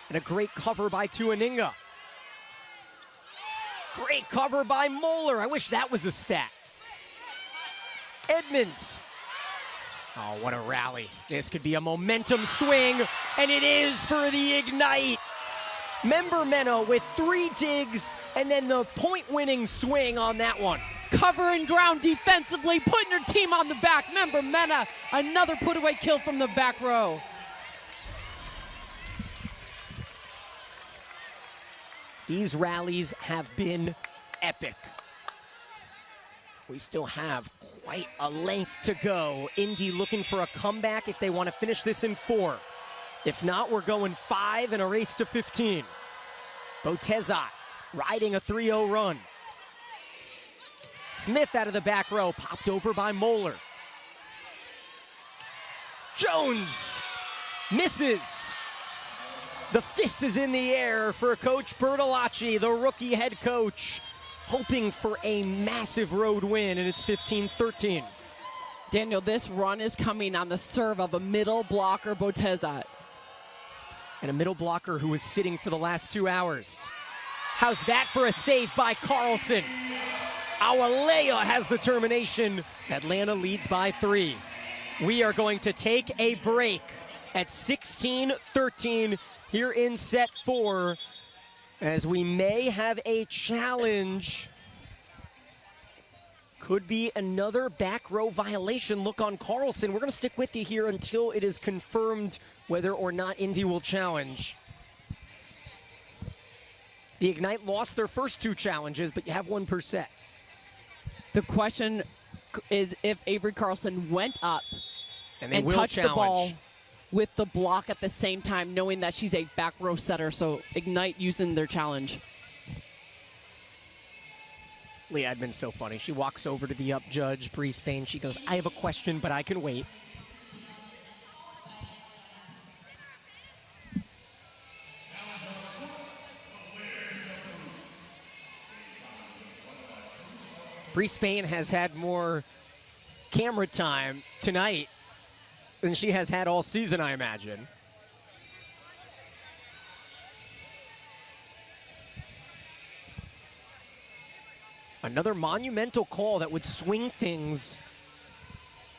And a great cover by Tuaninga. Great cover by Moeller. I wish that was a stat. Edmonds. Oh, what a rally. This could be a momentum swing, and it is for the Ignite. Member Mena with 3 digs, and then the point-winning swing on that one. Covering ground defensively, putting her team on the back. Member Mena, another put-away kill from the back row. These rallies have been epic. We still have quite a length to go. Indy looking for a comeback if they want to finish this in 4. If not, we're going 5 in a race to 15. Botezat riding a 3-0 run. Smith out of the back row, popped over by Moeller. Jones misses. The fist is in the air for Coach Bertolacci, the rookie head coach, hoping for a massive road win, and it's 15-13. Daniel, this run is coming on the serve of a middle blocker, Botezat. And a middle blocker who was sitting for the last 2 hours. How's that for a save by Carlson? Awalea has the termination. Atlanta leads by 3. We are going to take a break at 16-13 here in set 4, as we may have a challenge. Could be another back row violation. Look on Carlson. We're going to stick with you here until it is confirmed whether or not Indy will challenge. The Ignite lost their first 2 challenges, but you have 1 per set. The question is if Avery Carlson went up and touched challenge the ball with the block at the same time, knowing that she's a back row setter, so Ignite using their challenge. Lee Edmonds so funny. She walks over to the up judge, Bree Spain. She goes, I have a question, but I can wait. Bree Spain has had more camera time tonight than she has had all season, I imagine. Another monumental call that would swing things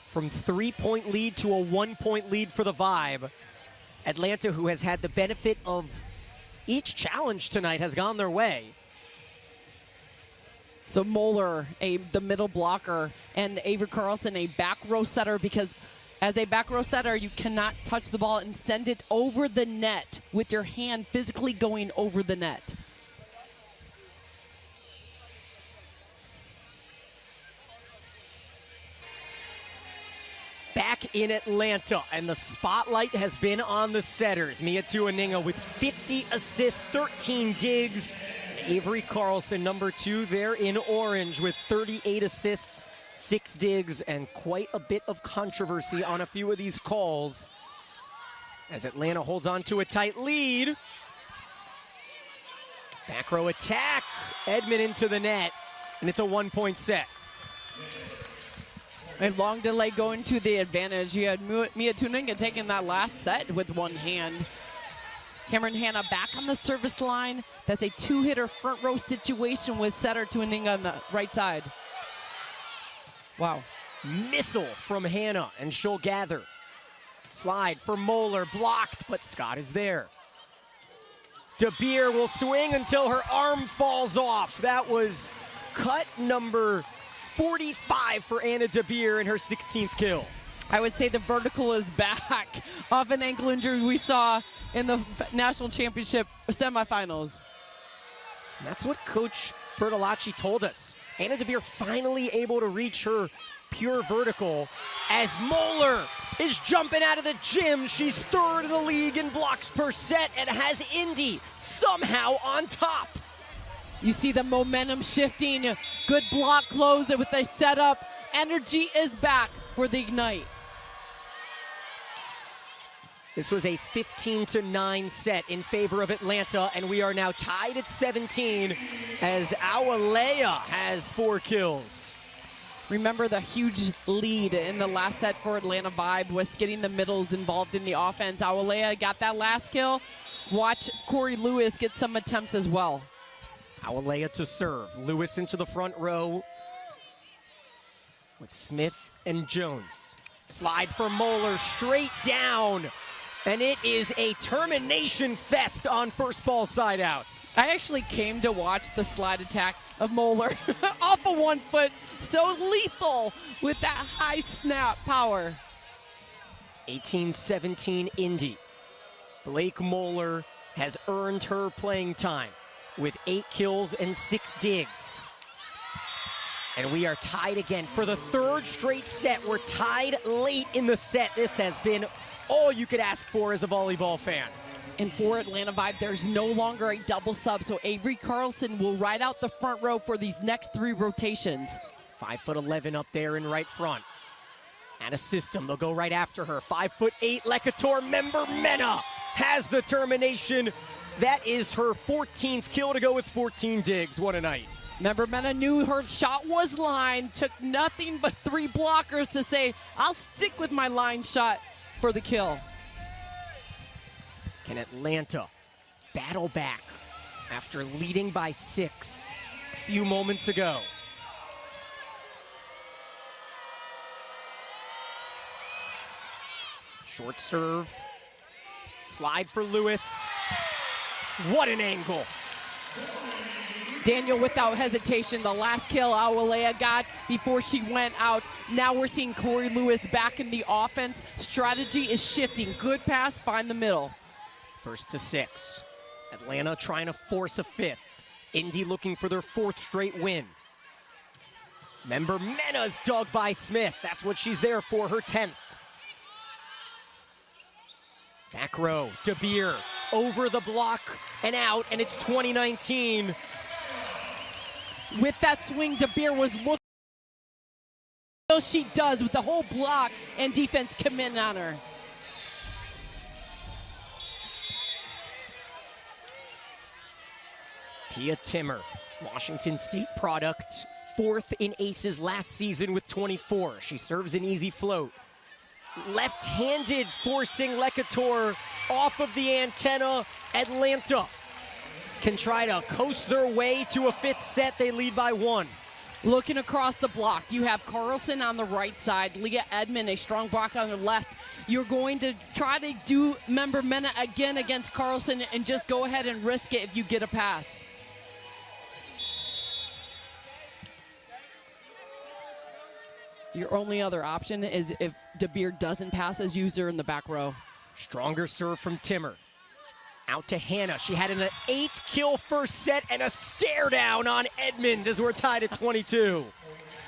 from 3-point lead to a 1-point lead for the Vibe. Atlanta, who has had the benefit of each challenge tonight, has gone their way. So Moeller, the middle blocker, and Avery Carlson, a back row setter, because as a back row setter, you cannot touch the ball and send it over the net with your hand physically going over the net. Back in Atlanta, and the spotlight has been on the setters. Mia Tuaninga with 50 assists, 13 digs. Avery Carlson, number 2 there in orange with 38 assists, 6 digs, and quite a bit of controversy on a few of these calls as Atlanta holds on to a tight lead. Back row attack, Edmond into the net, and it's a 1-point set. A long delay going to the advantage. You had Mia Tuaninga taking that last set with one hand. Cameron Hanna back on the service line. That's a 2-hitter front row situation with setter Tuaninga on the right side. Wow. Missile from Hanna, and she'll gather. Slide for Moeller, blocked, but Scott is there. DeBeer will swing until her arm falls off. That was cut number 45 for Anna DeBeer in her 16th kill. I would say the vertical is back off an ankle injury we saw in the national championship semifinals. And that's what Coach Bertolacci told us. Anna DeBeer finally able to reach her pure vertical as Moeller is jumping out of the gym. She's 3rd in the league in blocks per set and has Indy somehow on top. You see the momentum shifting. Good block close with a setup. Energy is back for the Ignite. This was a 15-9 set in favor of Atlanta, and we are now tied at 17 as Awalea has 4 kills. Remember, the huge lead in the last set for Atlanta Vibe was getting the middles involved in the offense. Awalea got that last kill. Watch Corey Lewis get some attempts as well. Awalea to serve. Lewis into the front row with Smith and Jones. Slide for Moeller, straight down. And it is a termination fest on first ball side outs. I actually came to watch the slide attack of Moeller off of 1 foot. So lethal with that high snap power. 18-17 Indy. Blake Moeller has earned her playing time with 8 kills and 6 digs. And we are tied again for the 3rd straight set. We're tied late in the set. This has been all you could ask for as a volleyball fan. And for Atlanta Vibe, there's no longer a double sub, so Avery Carlson will ride out the front row for these next 3 rotations. 5'11" up there in right front. Out of system, they'll go right after her. 5'8" Lekator member Mena has the termination. That is her 14th kill to go with 14 digs. What a night. Member Mena knew her shot was line, took nothing but 3 blockers to say, I'll stick with my line shot for the kill. Can Atlanta battle back after leading by 6 a few moments ago? Short serve, slide for Lewis. What an angle. Daniel, without hesitation, the last kill Awalea got before she went out. Now we're seeing Corey Lewis back in the offense. Strategy is shifting. Good pass, find the middle. First to 6. Atlanta trying to force a 5th. Indy looking for their 4th straight win. Member Mena's dug by Smith. That's what she's there for, her 10th. Back row, De Beer over the block and out, and it's 2019. With that swing, De Beer was looking. She does with the whole block and defense commit on her. Pia Timmer, Washington State product, 4th in aces last season with 24. She serves an easy float. Left-handed forcing Lekator off of the antenna. Atlanta can try to coast their way to a 5th set. They lead by 1. Looking across the block, you have Carlson on the right side, Leah Edmond, a strong block on the left. You're going to try to do member Mena again against Carlson and just go ahead and risk it if you get a pass. Your only other option is if De Beer doesn't pass as user in the back row. Stronger serve from Timmer. Out to Hannah. She had an 8-kill first set and a stare down on Edmond as we're tied at 22.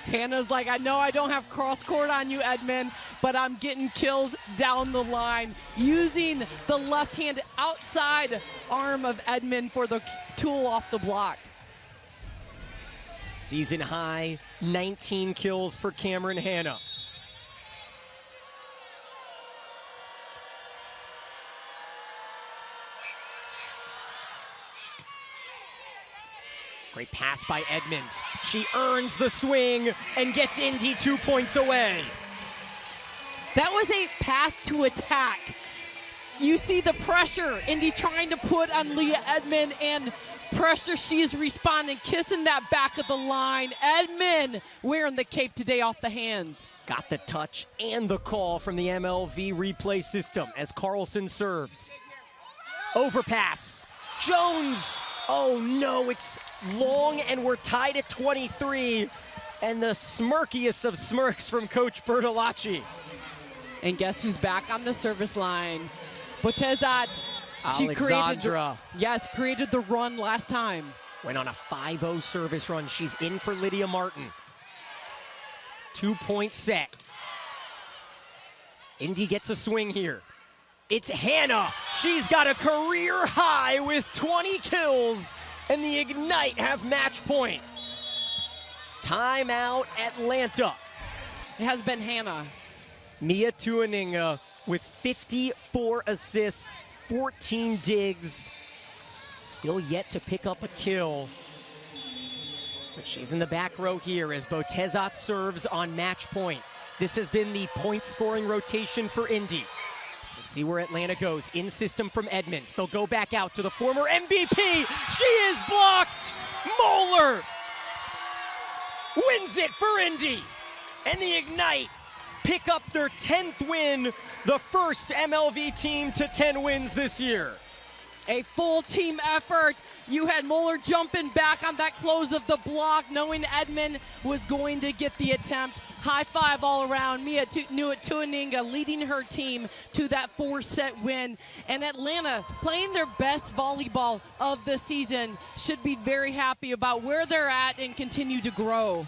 Hannah's like, I know I don't have cross court on you, Edmond, but I'm getting kills down the line. Using the left-hand outside arm of Edmond for the tool off the block. Season high, 19 kills for Cameron Hannah. Great pass by Edmond. She earns the swing and gets Indy 2 points away. That was a pass to attack. You see the pressure Indy's trying to put on Leah Edmond, and pressure, she is responding, kissing that back of the line. Edmond wearing the cape today off the hands. Got the touch and the call from the MLV replay system as Carlson serves. Overpass. Jones. Oh no, it's long and we're tied at 23. And the smirkiest of smirks from Coach Bertolacci. And guess who's back on the service line? Botezat. Alexandra. Created the run last time. Went on a 5-0 service run. She's in for Lydia Martin. 2-point set. Indy gets a swing here. It's Hannah. She's got a career high with 20 kills, and the Ignite have match point. Timeout, Atlanta. It has been Hannah. Mia Tuaninga with 54 assists, 14 digs. Still yet to pick up a kill. But she's in the back row here as Botezat serves on match point. This has been the point scoring rotation for Indy. We'll see where Atlanta goes. In system from Edmond. They'll go back out to the former MVP. She is blocked. Moeller wins it for Indy. And the Ignite pick up their 10th win, the first MLV team to 10 wins this year. A full team effort. You had Moeller jumping back on that close of the block, knowing Edmond was going to get the attempt. High five all around. Mia Tuaninga leading her team to that 4-set win. And Atlanta playing their best volleyball of the season should be very happy about where they're at and continue to grow.